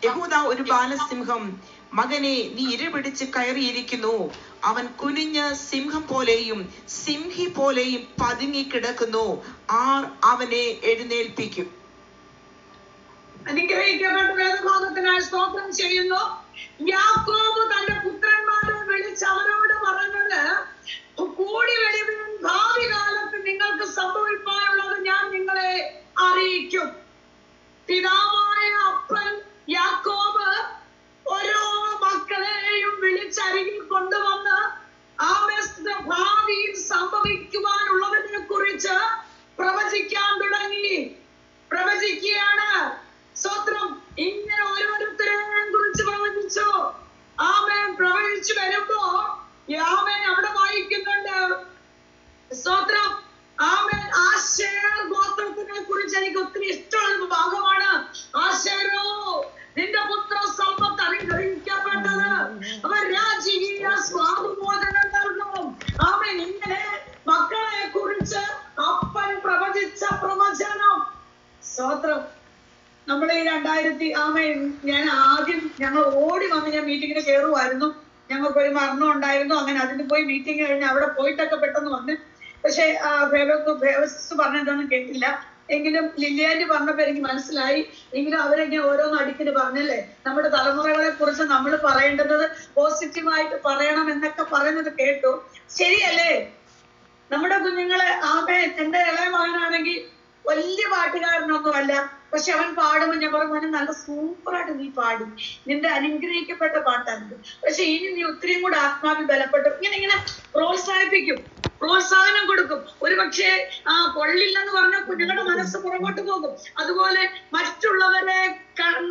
യഹൂദ ഒരു ബാലസിംഹം, മകനെ നീ ഇരപിടിച്ച് കയറിയിരിക്കുന്നു. അവൻ കുനിഞ്ഞ് സിംഹം പോലെയും സിംഹി പോലെയും പതുങ്ങി കിടക്കുന്നു. ആർ അവനെ എഴുന്നേൽപ്പിക്കും? അനുഗ്രഹിക്കപ്പെട്ട വേദഭാഗത്തിനായി സ്തോത്രം ചെയ്യുന്നു. യാക്കോബ് തന്റെ പുത്രന്മാരെ വിളിച്ച് അവരോട് പറഞ്ഞത്, കൂടി വരുവിൻ, ഭാവി കാലത്ത് നിങ്ങൾക്ക് സംഭവിക്കാനുള്ളത് ഞാൻ നിങ്ങളെ അറിയിക്കും. പിതാവായ അപ്പൻ യാക്കോബ് ഓരോ മക്കളെയും വിളിച്ചരികിൽ കൊണ്ടുവന്ന് ഭാവിയിൽ സംഭവിക്കുവാനുള്ളതിനെ കുറിച്ച് പ്രവചിക്കാൻ തുടങ്ങി. പ്രവചിക്കുകയാണ്. സ്തോത്രം. ഇങ്ങനെ ഓരോരുത്തരെയും കുറിച്ച് പ്രവചിച്ചു. ആമേൻ. പ്രവചിച്ചു വരുമ്പോ ആമേൻ അവിടെ വായിക്കുന്നുണ്ട്. സ്തോത്രം. ആമേൻ. ആശേർ ഗോത്രത്തിനെ കുറിച്ച് എനിക്ക് ഒത്തിരി ഇഷ്ടമുള്ള ഭാഗമാണ്. ആശേരോ, നിന്റെ പുത്ര സമ്പത്ത് അനുഗ്രഹിക്കപ്പെട്ടത്, അവർ രാജകീയ സ്വാതമോചനം നൽകും. ആമേൻ. ഇങ്ങനെ മക്കളെ കുറിച്ച് അപ്പൻ പ്രവചിച്ച പ്രവചനം. സ്തോത്രം. നമ്മളെ ഈ 2000 ആമേൻ, ഞാൻ ആദ്യം ഞങ്ങൾ ഓടി വന്ന് ഞാൻ മീറ്റിങ്ങിന് കയറുമായിരുന്നു. ഞങ്ങൾക്കൊരു മരണം ഉണ്ടായിരുന്നു. അങ്ങനെ അതിന് പോയി മീറ്റിംഗ് കഴിഞ്ഞ് അവിടെ പോയിട്ടൊക്കെ പെട്ടെന്ന് വന്ന്. പക്ഷെ പറഞ്ഞതൊന്നും കേട്ടില്ല. എങ്കിലും ലില്ലിയാൻഡ് പറഞ്ഞപ്പോ എനിക്ക് മനസ്സിലായി. എങ്കിലും അവരെങ്ങനെ ഓരോന്ന് അടിക്കിന് പറഞ്ഞല്ലേ, നമ്മുടെ തലമുറകളെ കുറിച്ച് നമ്മൾ പറയേണ്ടത് പോസിറ്റീവായിട്ട് പറയണം എന്നൊക്കെ പറയുന്നത് കേട്ടു. ശരിയല്ലേ? നമ്മുടെ കുഞ്ഞുങ്ങളെ ആമേൻ. എന്റെ ഇളയ മകനാണെങ്കിൽ വലിയ പാട്ടുകാരനൊന്നും അല്ല, പക്ഷെ അവൻ പാടുമ്പോൾ ഞാൻ പറഞ്ഞു, നല്ല സൂപ്പറായിട്ട് നീ പാടി, നിന്റെ അനുഗ്രഹിക്കപ്പെട്ട പാട്ടാണ്. പക്ഷെ ഇനി നീ ഒത്തിരിയും കൂടെ ആത്മാവിൽ ബലപ്പെട്ടു. ഇങ്ങനെ പ്രോത്സാഹിപ്പിക്കും, പ്രോത്സാഹനം കൊടുക്കും. ഒരു പക്ഷേ കൊള്ളില്ലെന്ന് പറഞ്ഞാൽ കുഞ്ഞുങ്ങളുടെ മനസ്സ് പുറകോട്ട് പോകും. അതുപോലെ മറ്റുള്ളവരെ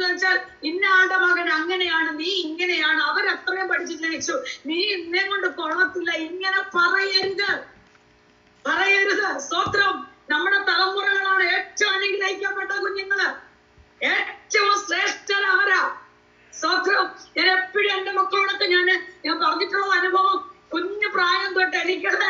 വെച്ചാൽ ഇന്ന ആളുടെ മകൻ അങ്ങനെയാണ്, നീ ഇങ്ങനെയാണ്, അവരത്രയും പഠിച്ചിട്ട് നീ ഇന്നേ കൊണ്ട് കൊള്ളത്തില്ല, ഇങ്ങനെ പറയരുത്, പറയരുത്. സ്തോത്രം. നമ്മുടെ തലമുറകളാണ് ഏറ്റവും അനുഗ്രഹിക്കപ്പെട്ട കുഞ്ഞുങ്ങള്, ഏറ്റവും ശ്രേഷ്ഠര അവരാ. സ്തോത്രം. ഞാൻ എപ്പോഴും എന്റെ മക്കളോടൊക്കെ ഞാൻ പറഞ്ഞിട്ടുള്ള അനുഭവം, കുഞ്ഞു പ്രായം തൊട്ട് എനിക്കത്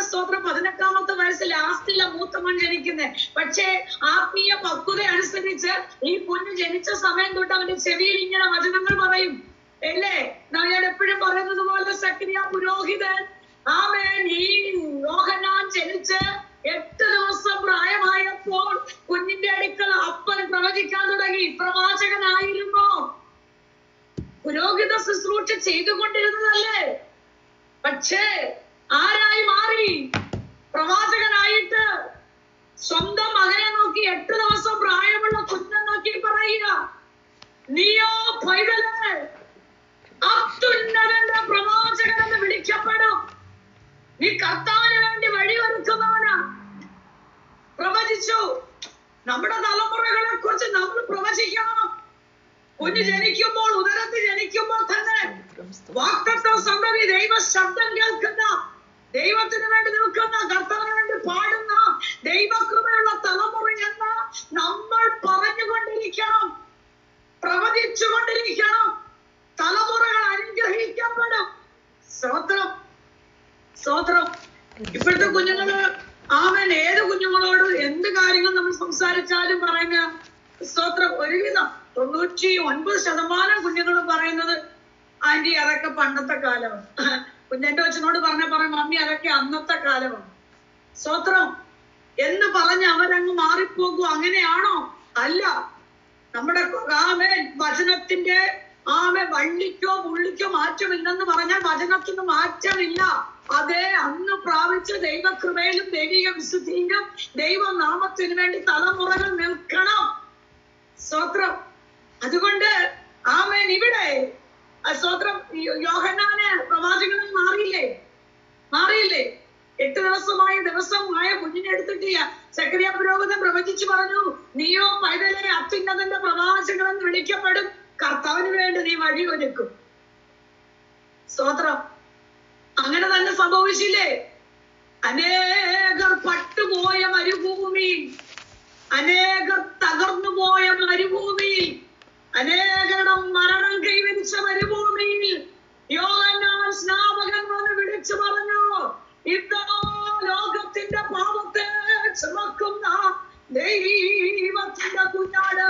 സ്തോത്രം 18ാമത്തെ വയസ്സിൽ ലാസ്റ്റില്ല മൂത്ത മോൻ ജനിക്കുന്നേ. പക്ഷേ ആത്മീയ പക്വത അനുസരിച്ച് ഈ കുഞ്ഞ് ജനിച്ച സമയം തൊട്ട് അവന്റെ ചെവിയിൽ ഇങ്ങനെ വചനങ്ങൾ പറയും. അല്ലേ? ഞാൻ എപ്പോഴും പറയുന്നത് പോലെ സക്കറിയ പുരോഹിതൻ ആമേൻ ഈ യോഹന്നാൻ ജനിച്ച് 8 ദിവസം പ്രായമായപ്പോൾ കുഞ്ഞിന്റെ അടുക്കൽ അപ്പൻ പ്രവചിക്കാൻ തുടങ്ങി. പ്രവാചകനായിരുന്നു, പുരോഹിത ശുശ്രൂഷ ചെയ്തുകൊണ്ടിരുന്നതല്ലേ. പക്ഷേ ആരായി മാറി? പ്രവാചകനായിട്ട്. സ്വന്തം മകനെ നോക്കി 8 ദിവസം പ്രായമുള്ള കുഞ്ഞെ നോക്കി പറയുക, നീയോ പൈതലേ അത്യുന്നതന്റെ പ്രവാചകനെന്ന് വിളിക്കപ്പെടും. നീ കർത്താവിന് വേണ്ടി വഴിയൊരുക്കുന്നവനാ. പ്രവചിച്ചു. നമ്മുടെ തലമുറകളെ കുറിച്ച് നമ്മൾ പ്രവചിക്കണം. കുഞ്ഞ് ജനിക്കുമ്പോൾ, ഉദരത്തിൽ ജനിക്കുമ്പോൾ തന്നെ വാഗ്ദത്ത സന്തതി, ദൈവ ശബ്ദം കേൾക്കുന്ന, ദൈവത്തിന് വേണ്ടി നിൽക്കുന്ന, കർത്താവിന് വേണ്ടി പാടുന്ന ദൈവകൃപയുള്ള തലമുറയെന്ന് നമ്മൾ പറഞ്ഞുകൊണ്ടിരിക്കണം, പ്രവചിച്ചുകൊണ്ടിരിക്കണം. തലമുറകൾ അനുഗ്രഹിക്കപ്പെടും. സ്തോത്രം, സ്തോത്രം. ഇപ്പോഴത്തെ കുഞ്ഞുങ്ങള് ആമേൻ ഏത് കുഞ്ഞുങ്ങളോട് എന്ത് കാര്യങ്ങൾ നമ്മൾ സംസാരിച്ചാലും പറയുന്ന സ്തോത്രം ഒരുവിധം 99% കുഞ്ഞുങ്ങളും പറയുന്നത് ആന്റി അതൊക്കെ പണ്ടത്തെ കാലമാണ്. കുഞ്ഞെന്റെ അച്ഛനോട് പറയും മമ്മി അതൊക്കെ അന്നത്തെ കാലമാണ്. സ്തോത്രം എന്ന് പറഞ്ഞ് അവരങ്ങ് മാറിപ്പോകൂ. അങ്ങനെയാണോ? അല്ല. നമ്മുടെ ആമേൻ വചനത്തിന്റെ വള്ളിക്കോ പുള്ളിക്കോ മാറ്റമില്ലെന്ന് പറഞ്ഞാൽ വചനത്തിന് മാറ്റമില്ല. അതേ അന്ന് പ്രാപിച്ച ദൈവകൃപയിലും ദൈവിക വിശുദ്ധിയിലും ദൈവനാമത്തിന് വേണ്ടി തലമുറകൾ നിൽക്കണം. സ്തോത്രം. അതുകൊണ്ട് ആമേൻ ഇവിടെ സ്തോത്രം യോഹന്നാന് പ്രവാചകനായി മാറിയില്ലേ? 8 ദിവസമായ കുഞ്ഞിനെ എടുത്തിട്ട് സക്കറിയ പുരോഹിതൻ പ്രവചിച്ചു പറഞ്ഞു, നീയോ പൈതലെ അത്യുന്നതന്റെ പ്രവാചകനെന്ന് വിളിക്കപ്പെടും, കർത്താവിന് വേണ്ടി നീ വഴിയൊരുക്കും. സ്തോത്രം. അങ്ങനെ തന്നെ സംഭവിച്ചില്ലേ? അനേകർ പട്ടുപോയ മരുഭൂമിയിൽ, അനേകർ തകർന്നു പോയ മരുഭൂമിയിൽ, അനേകരുടെ മരണം കൈവരിച്ച മരുഭൂമിയിൽ യോഹന്നാൻ സ്നാപകൻ വന്ന് വിളിച്ചു പറഞ്ഞു, ഇതോ ലോകത്തിന്റെ പാപത്തെ ചുമക്കുന്ന ദൈവത്തിന്റെ കുഞ്ഞാട്.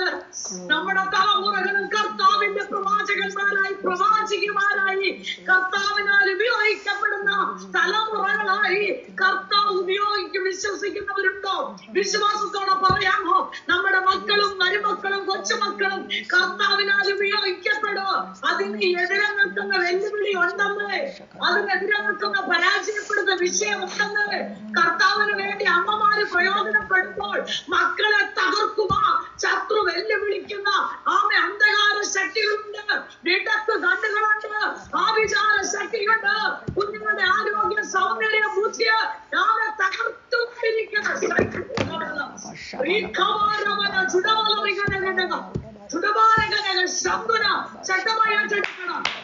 വിഷയമുണ്ടെന്ന് കർത്താവിന് വേണ്ടി അമ്മമാര് പ്രയോജനപ്പെടുമ്പോൾ മക്കളെ തകർക്കുക ശത്രു വെല്ലുവിളിക്കുന്ന ആമേ അന്ധകാര ശക്തികളുണ്ട്, വിടക്ക് കണ്ണുകളുണ്ട്, ആവിചാര ശക്തിയുണ്ട്, കുഞ്ഞുങ്ങളുടെ ആരോഗ്യ സൗന്ദര്യ ബുദ്ധിയെ ആമേ തകർത്തുകൊണ്ടിരിക്കുന്ന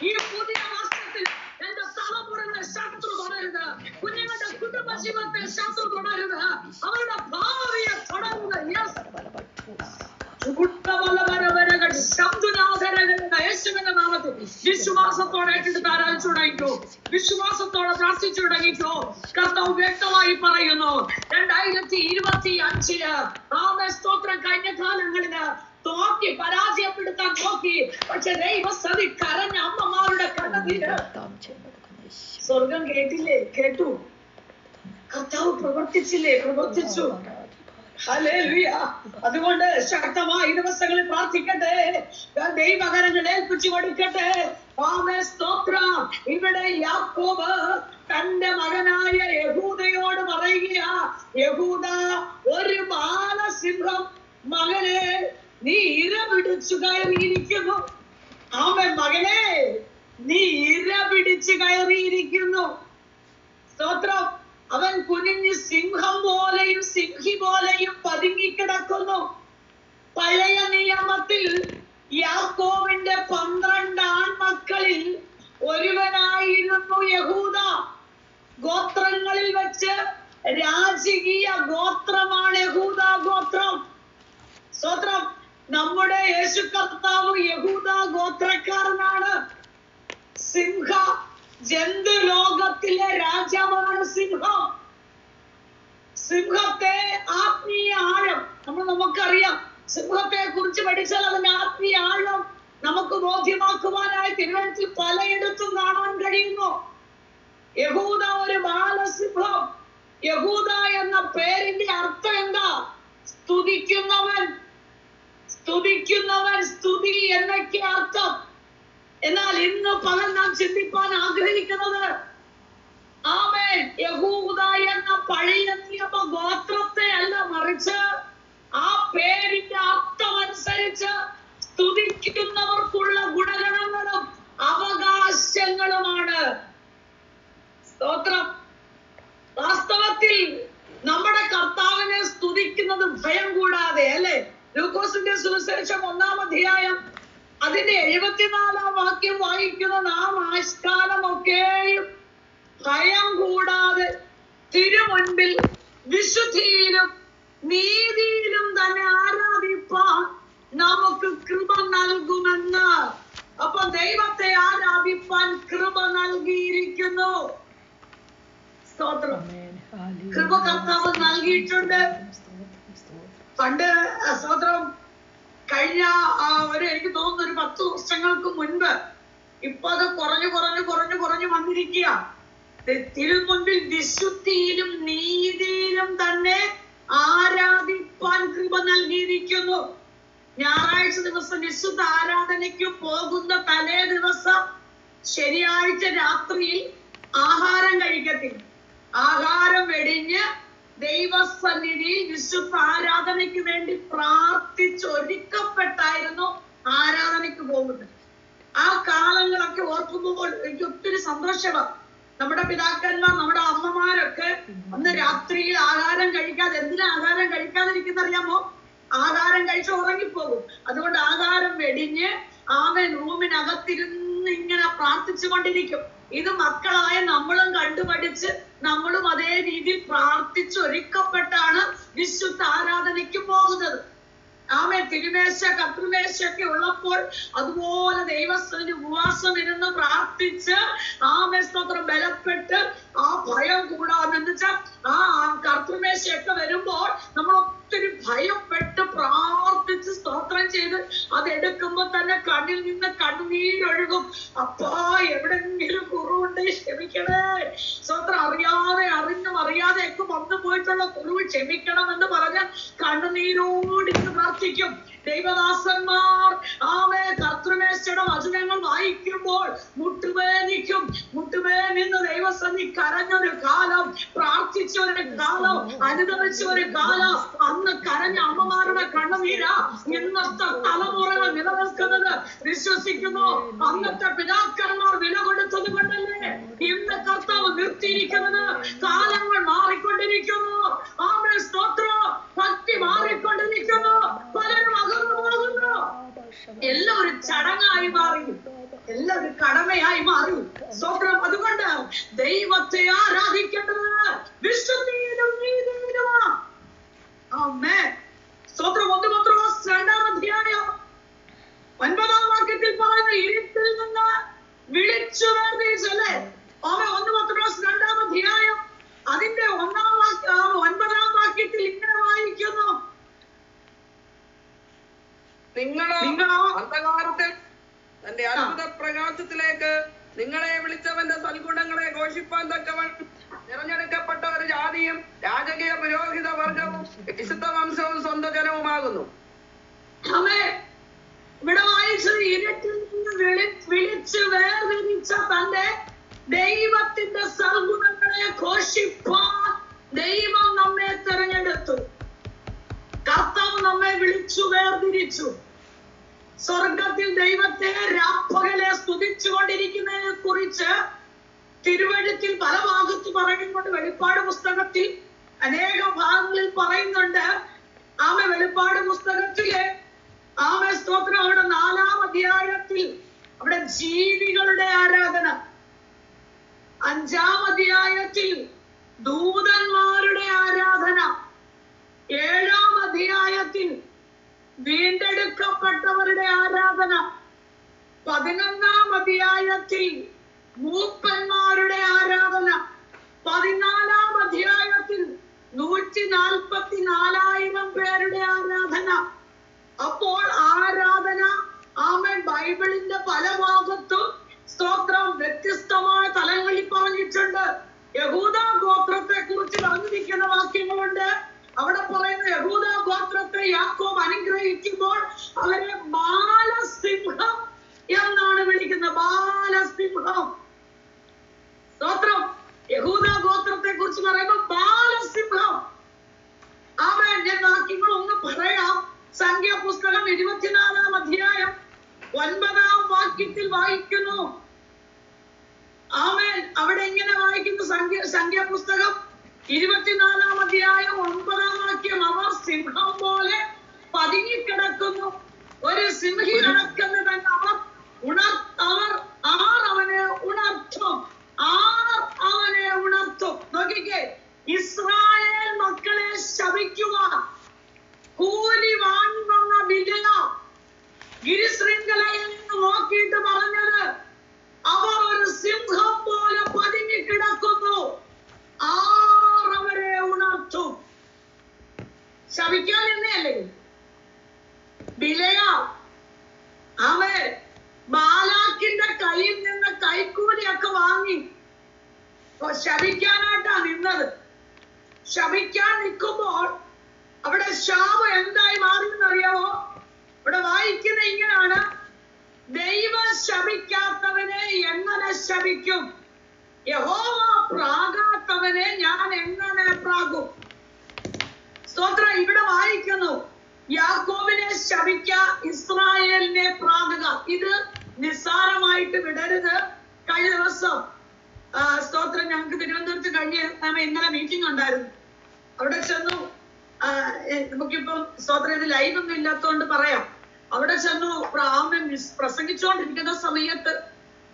ഈ പുതിയ വർഷത്തിൽ എന്റെ തലമുറയുടെ ശത്രു തുടരുത്, കുഞ്ഞുങ്ങളുടെ കുടുംബ ജീവിതത്തെ ശത്രു തുടരുത്, അവരുടെ ഭാവിയെ തുടരുത്. യേശുവിന്റെ നാമത്തിൽ വിശ്വാസത്തോടെ ആരാധിച്ചു തുടങ്ങിക്കോ, വിശ്വാസത്തോടെ പ്രാർത്ഥിച്ചു തുടങ്ങിക്കോ. കർത്താവ് വ്യക്തമായി പറയുന്നു 2025 ആമേ സ്തോത്രം. കഴിഞ്ഞ കാലങ്ങളില് നോക്കി പരാജയപ്പെടുത്താൻ നോക്കി, പക്ഷെ ദൈവസതി കരഞ്ഞ അമ്മമാരുടെ കണ്ണുനീര് സ്വർഗം കേട്ടില്ലേ? കേട്ടു. കർത്താവ് പ്രവർത്തിച്ചില്ലേ? പ്രവർത്തിച്ചു. ഹല്ലേലൂയ. അതുകൊണ്ട് ശക്തമായി ദിവസങ്ങളിൽ പ്രാർത്ഥിക്കട്ടെ, ദൈവകരങ്ങൾ ഏൽപ്പിച്ചു കൊടുക്കട്ടെ. ആമേ സ്തോത്രം. ഇവിടെ യാക്കോബ് തന്റെ മകനായ യഹൂദയോട് പറയുക, യഹൂദ ഒരു ബാലസിംഹം മകനെ നീ ഇര പിടിച്ചു കയറിയിരിക്കുന്നു. ആമേ മകനെ നീ ഇര പിടിച്ചു കയറിയിരിക്കുന്നു. സ്തോത്രം. അവൻ കുനിഞ്ഞ് സിംഹം പോലെയും സിംഹി പോലെയും പതുങ്ങിക്കിടക്കുന്നു. പഴയ നിയമത്തിൽ യാക്കോബിന്റെ 12 ആൺമക്കളിൽ ഒരുവനായിരുന്നു യഹൂദ. ഗോത്രങ്ങളിൽ വെച്ച് രാജകീയ ഗോത്രമാണ് യഹൂദ ഗോത്രം. സ്തോത്രം. നമ്മുടെ യേശു കർത്താവ് യഹൂദ ഗോത്രക്കാരനാണ്. സിംഹ ജന്തു ലോകത്തിലെ രാജാവാണ് സിംഹം. സിംഹത്തെ ആത്മീയ ആഴം നമുക്കറിയാം. സിംഹത്തെ കുറിച്ച് പഠിച്ചാൽ അതിന്റെ ആത്മീയ ആഴം നമുക്ക് ബോധ്യമാക്കുവാനായി തിരുവനന്തപുരത്തിൽ പലയിടത്തും കാണാൻ കഴിയുന്നു. യഹൂദ ഒരു ബാലസിംഹം. യഹൂദ എന്ന പേരിന്റെ അർത്ഥം എന്താ? സ്തുതിക്കുന്നവൻ. സ്തുതിക്കുന്നവൻ, സ്തുതി എന്നൊക്കെ അർത്ഥം. എന്നാൽ ഇന്ന് പകൽ നാം ചിന്തിപ്പാൻ ആഗ്രഹിക്കുന്നത് ആമേൻ യഹൂദ എന്ന പഴയ നിയമ ഗോത്രത്തെ അല്ല, മറിച്ച് ആ പേരിന്റെ അർത്ഥം അനുസരിച്ച് സ്തുതിക്കുന്നവർക്കുള്ള ഗുണഗണങ്ങളും അവകാശങ്ങളുമാണ്. സ്തോത്രം. വാസ്തവത്തിൽ നമ്മുടെ കർത്താവിനെ സ്തുതിക്കുന്നത് ഭയം കൂടാതെ അല്ലെ? ലൂക്കോസിന്റെ സുവിശേഷം 1-ാം അധ്യായം അതിന്റെ 74-ാം വാക്യം വായിക്കുന്ന നാം ആഷ്കാലമൊക്കെയും ഭയം കൂടാതെ തിരുമുൻപിൽ വിശുദ്ധിയിലും നീതിയിലും തന്നെ ആരാധിപ്പാൻ നമുക്ക് കൃപ നൽകുമെന്ന്. അപ്പൊ ദൈവത്തെ ആരാധിപ്പാൻ കൃപ നൽകിയിരിക്കുന്നു. സ്തോത്രം. കൃപ കർത്താവ് നൽകിയിട്ടുണ്ട്. പണ്ട് സ്തോത്രം കഴിഞ്ഞ എനിക്ക് തോന്നുന്നു ഒരു 10 വർഷങ്ങൾക്ക് മുൻപ്, ഇപ്പൊ അത് കുറഞ്ഞു വന്നിരിക്കുക. തിരുമുൻപിൽ വിശുദ്ധിയിലും നീതിയിലും തന്നെ ആരാധിപ്പാൻ കൃപ നൽകിയിരിക്കുന്നു. ഞായറാഴ്ച ദിവസം വിശുദ്ധ ആരാധനയ്ക്ക് പോകുന്ന തലേ ദിവസം ശനിയാഴ്ച രാത്രിയിൽ ആഹാരം കഴിക്കത്തില്ല. ആഹാരം വെടിഞ്ഞ് ദൈവസന്നിധിയിൽ വിശുദ്ധ ആരാധനയ്ക്ക് വേണ്ടി പ്രാർത്ഥിച്ചൊരുക്കപ്പെട്ടായിരുന്നു ആരാധനയ്ക്ക് പോകുന്നത്. ആ കാലങ്ങളൊക്കെ ഓർക്കുമ്പോൾ എനിക്ക് ഒത്തിരി സന്തോഷമാണ്. നമ്മുടെ പിതാക്കന്മാർ, നമ്മുടെ അമ്മമാരൊക്കെ അന്ന് രാത്രിയിൽ ആഹാരം കഴിക്കാതെ, എന്തിനാ ആഹാരം കഴിക്കാതിരിക്കുന്ന അറിയാമോ? ആഹാരം കഴിച്ച് ഉറങ്ങിപ്പോകും. അതുകൊണ്ട് ആഹാരം വെടിഞ്ഞ് ആമേൻ റൂമിനകത്തിരുന്ന് ഇങ്ങനെ പ്രാർത്ഥിച്ചു കൊണ്ടിരിക്കും. ഇത് മക്കളായ നമ്മളും കണ്ടുപഠിച്ച് നമ്മളും അതേ രീതിയിൽ പ്രാർത്ഥിച്ചൊരുക്കപ്പെട്ടാണ് വിശുദ്ധ ആരാധനയ്ക്ക് പോകുന്നത്. ആമേൻ. തിരുമേശ കർത്തൃമേശയൊക്കെ ഉള്ളപ്പോൾ അതുപോലെ ദൈവസ്ഥലിന് ഉപവാസം ഇരുന്ന് പ്രാർത്ഥിച്ച് ആമേൻ സ്തോത്രം ബലപ്പെട്ട് ആ ഭയം കൂടാതെന്ന് വെച്ചാൽ ആ കർത്തൃമേശയൊക്കെ വരുമ്പോൾ നമ്മൾ ഒത്തിരി ഭയപ്പെട്ട് പ്രാർത്ഥിച്ച് സ്തോത്രം ചെയ്ത് അതെടുക്കുമ്പോ തന്നെ കണ്ണിൽ നിന്ന് കണ്ണുനീരൊഴുകും. അപ്പാ എവിടെങ്കിലും കുറവുണ്ട് ക്ഷമിക്കണേ. സ്തോത്രം. അറിയാതെ ഒക്കെ വന്നു പോയിട്ടുള്ള കുറവ് ക്ഷമിക്കണം എന്ന് പറഞ്ഞ് കണ്ണുനീരോടിന്ന് പ്രാർത്ഥിക്കും. ദൈവദാസന്മാർ ആമേ കർത്തൃമേശയുടെ വചനങ്ങൾ വായിക്കുമ്പോൾ മുട്ടുവേനിക്കും. മുട്ടുവേനിന്ന് ദൈവസന്നി കരഞ്ഞൊരു കാലം, പ്രാർത്ഥിച്ച ഒരു കാലം, അനുദമിച്ച ഒരു കാലം. അന്ന് കരഞ്ഞ അമ്മമാരുടെ കണ്ണുനീരാ ഇന്നത്തെ തലമുറകൾ നിലനിൽക്കുന്നത്. വിശ്വസിക്കുന്നു. അന്നത്തെ പിതാക്കന്മാർ വില കൊടുത്തത് കൊണ്ടല്ലേ ഇന്ന് കർത്താവ് നിർത്തിയിരിക്കുന്നത്. കാലങ്ങൾ മാറിക്കൊണ്ടിരിക്കുന്നു. ആമേ സ്തോത്രം. ഭക്തി മാറിക്കൊണ്ടിരിക്കുന്നു. പലരും അകന്നു പോകുന്നു. എല്ലാം ഒരു ചടങ്ങായി മാറി, എല്ലാം ഒരു കടമയായി മാറി. സ്തോത്രം. അതുകൊണ്ട് ദൈവത്തെ ആരാധിക്കേണ്ടത് വിശുദ്ധിയിലും നീതിയിലുമാണ്. ആമേൻ. സ്തോത്രം. 1 പത്രോസ് 2-ാം അധ്യായം 9-ാം വാക്യത്തിൽ പറയുന്ന ഇരുട്ടിൽ നിന്ന് വിളിച്ചു വേർതിരിച്ചല്ലേ. 1 പത്രോസ് 2-ാം അധ്യായം അതിന്റെ 9-ാം വാക്യത്തിൽ ഇങ്ങനെ വായിക്കുന്നു, നിങ്ങളോ അന്ധകാരത്തിൽ തന്റെ അത്ഭുത പ്രകാശത്തിലേക്ക് നിങ്ങളെ വിളിച്ചവന്റെ സൽഗുണങ്ങളെ ഘോഷിപ്പാൻ തക്കവൻ തിരഞ്ഞെടുക്കപ്പെട്ട ഒരു ജാതിയും രാജകീയ പുരോഹിത വർഗവും വിശുദ്ധ വംശവും സ്വന്തം ജനവുമാകുന്നു. ഇവിടെ വായിച്ചത് ഇരുട്ടിൽ നിന്ന് വിളിച്ച് വേർതിരിച്ച തന്റെ ദൈവത്തിന്റെ സൽഗുണങ്ങളെ ഘോഷിപ്പാൻ ദൈവം നമ്മെ തിരഞ്ഞെടുത്തു. കർത്താവ് നമ്മെ വിളിച്ചു വേർതിരിച്ചു. സ്വർഗത്തിൽ ദൈവത്തെ രാപ്പകലെ സ്തുതിച്ചുകൊണ്ടിരിക്കുന്നതിനെ കുറിച്ച് തിരുവഴുത്തിൽ പല ഭാഗത്ത് പറയുന്നുണ്ട്. വെളിപ്പാട് പുസ്തകത്തിൽ അനേക ഭാഗങ്ങളിൽ പറയുന്നുണ്ട്. ആമേ വെളിപ്പാട് പുസ്തകത്തിലെ ആമേ സ്തോത്രം അവിടെ 4-ാം അധ്യായത്തിൽ അവിടെ ജീവികളുടെ ആരാധന, 5-ാം അധ്യായത്തിൽ ദൂതന്മാരുടെ ആരാധന, 7-ാം അധ്യായത്തിൽ വീണ്ടെടുക്കപ്പെട്ടവരുടെ ആരാധന, 11-ാം അധ്യായത്തിൽ മൂപ്പന്മാരുടെ ആരാധന, 14-ാം അധ്യായത്തിൽ 144,000 പേരുടെ ആരാധന. അപ്പോൾ ആരാധന ആമേൻ ബൈബിളിന്റെ പല ഭാഗത്തും സ്തോത്രം വ്യത്യസ്തമായ തലങ്ങളിൽ പറഞ്ഞിട്ടുണ്ട്. യഹൂദ ഗോത്രത്തെ കുറിച്ച് പറഞ്ഞിരിക്കുന്ന വാക്യങ്ങളുണ്ട്. അവിടെ പറയുന്ന യഹൂദ ഗോത്രത്തെ യാക്കോബ് അനുഗ്രഹിക്കുമ്പോൾ അവരെ ബാലസിംഹം എന്നാണ് വിളിക്കുന്നത്. ബാലസിംഹം. സ്തോത്രം. യഹൂദ ഗോത്രത്തെ കുറിച്ച് പറയുമ്പോൾ ബാലസിംഹം. ആമേൻ. ഞാൻ വാക്യങ്ങൾ ഒന്ന് പറയാം. സംഖ്യാപുസ്തകം 24-ാം അധ്യായം 9-ാം വാക്യത്തിൽ വായിക്കുന്നു. ആമേൻ. അവിടെ ഇങ്ങനെ വായിക്കുന്നു. സംഖ്യാപുസ്തകം 24-ാം അധ്യായം 9-ാം വാക്യം, അവർ സിംഹം പോലെ പതുങ്ങിക്കിടക്കുന്നു, ഒരു സിംഹി കിടക്കുന്നത് അവർ അവനെ ഉണർത്തും. അവനെ ഉണർത്തും. നോക്കിക്കേ, ഇസ്രായേൽ മക്കളെ ശപിക്കുവാൻ കൂലി വാങ്ങി വന്ന വിജയ ഗിരിശൃംഖലയിൽ നിന്ന് നോക്കിയിട്ട് പറഞ്ഞത്, അവർ ഒരു സിംഹം പോലെ പതുങ്ങിക്കിടക്കുന്നു, അവരെ ഉണർത്തും. ശപിക്കാൻ തന്നെയല്ലേ ബിലയ അവൻ ബാലാക്കിന്റെ കയ്യിൽ നിന്ന് കൈക്കൂലിയൊക്കെ വാങ്ങി ശപിക്കാനായിട്ടാ നിന്നത്. ശപിക്കാൻ നിൽക്കുമ്പോൾ അവിടെ ശാപം എന്തായി മാറിയെന്നറിയാമോ? ഇവിടെ വായിക്കുന്ന ഇങ്ങനെയാണ്, ദൈവം ശപിക്കാത്തവനെ എങ്ങനെ ശപിക്കും? യഹോവ പ്രാകാത്തവനെ ഞാൻ എങ്ങനെ പ്രാകും? സ്തോത്രം. ഇവിടെ വായിക്കുന്നു, യാക്കോബിനെ ശപിക്ക, ഇസ്രായേലിനെ പ്രാകുക. ഇത് നിസ്സാരമായിട്ട് വിടരുത്. കഴിഞ്ഞ ദിവസം സ്തോത്രം ഞങ്ങൾക്ക് തിരുവനന്തപുരത്ത് ഇന്നലെ മീറ്റിംഗ് ഉണ്ടായിരുന്നു. അവിടെ ചെന്നു. നമുക്കിപ്പം സ്തോത്രം ഇത് ലൈവ് ഒന്നും ഇല്ലാത്തതുകൊണ്ട് പറയാം. അവിടെ ചെന്നു പ്രസംഗിച്ചുകൊണ്ടിരിക്കുന്ന സമയത്ത്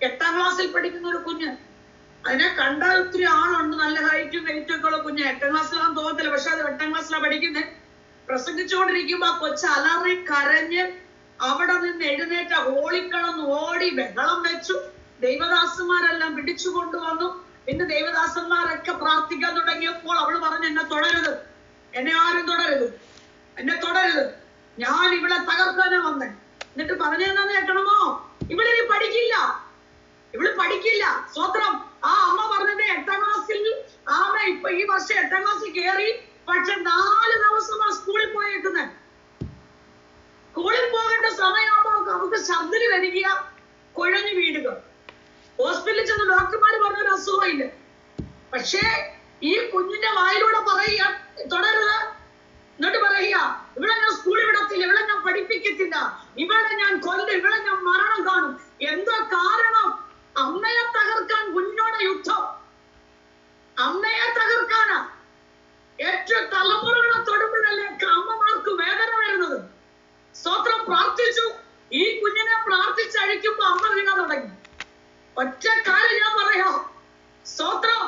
8-ാം ക്ലാസ്സിൽ പഠിക്കുന്ന ഒരു കുഞ്ഞ്, അതിനെ കണ്ടാൽ ഒത്തിരി ആളുണ്ട്, നല്ല ഹൈറ്റും വെയിറ്റും ഒക്കെ ഉള്ള കുഞ്ഞ്. 8-ാം ക്ലാസ്സിലാണെന്ന് തോന്നത്തില്ല, പക്ഷെ അത് 8-ാം ക്ലാസ്സിലാണ് പഠിക്കുന്നത്. പ്രസംഗിച്ചുകൊണ്ടിരിക്കുമ്പോ ആ കൊച്ച് അലറി കരഞ്ഞ് അവിടെ നിന്ന് എഴുന്നേറ്റ ഓളിക്കളന്ന് ഓടി ബഹളം വെച്ചു. ദൈവദാസന്മാരെല്ലാം പിടിച്ചു കൊണ്ടുവന്നു. പിന്നെ ദൈവദാസന്മാരൊക്കെ പ്രാർത്ഥിക്കാൻ തുടങ്ങിയപ്പോൾ അവള് പറഞ്ഞു, എന്നെ തുടരുത്, എന്നെ ആരും തുടരുത്, എന്നെ തുടരുത്, ഞാൻ ഇവിടെ തകർക്കാനാ വന്നേ. എന്നിട്ട് പറഞ്ഞതെന്നു കേൾക്കണമോ? ഇവളിനി പഠിക്കില്ല, ഇവള് പഠിക്കില്ല. സ്വത്രം. ആ അമ്മ പറഞ്ഞത് 8-ാം ക്ലാസ്സിൽ ഇപ്പൊ ഈ വർഷം 8-ാം ക്ലാസ്സിൽ കയറി, പക്ഷെ 4 ദിവസമാ സ്കൂളിൽ പോയേക്കുന്നത്. സ്കൂളിൽ വായിലൂടെ പറയുക, തുടരുത്. എന്നിട്ട് പറയുക, ഇവിടെ ഞാൻ സ്കൂളിൽ വിടത്തില്ല, ഇവിടെ ഞാൻ പഠിപ്പിക്കത്തില്ല, ഇവിടെ ഞാൻ കൊല്ലും, ഇവിടെ ഞാൻ മരണം കാണും. എന്താ കാരണം? അമ്മയെ തകർക്കാൻ കുഞ്ഞോടെ യുദ്ധം. അമ്മയെ തകർക്കാനാ. ഏറ്റവും തലമുറകളെ തൊടുമ്പോഴല്ലേ അമ്മമാർക്ക് വേദന വരുന്നത്. സ്തോത്രം. പ്രാർത്ഥിച്ചു, ഈ കുഞ്ഞിനെ പ്രാർത്ഥിച്ചഴിക്കുമ്പോ അമ്മ വീണ തുടങ്ങി. ഒറ്റ കാര്യം ഞാൻ പറയാം, സ്തോത്രം,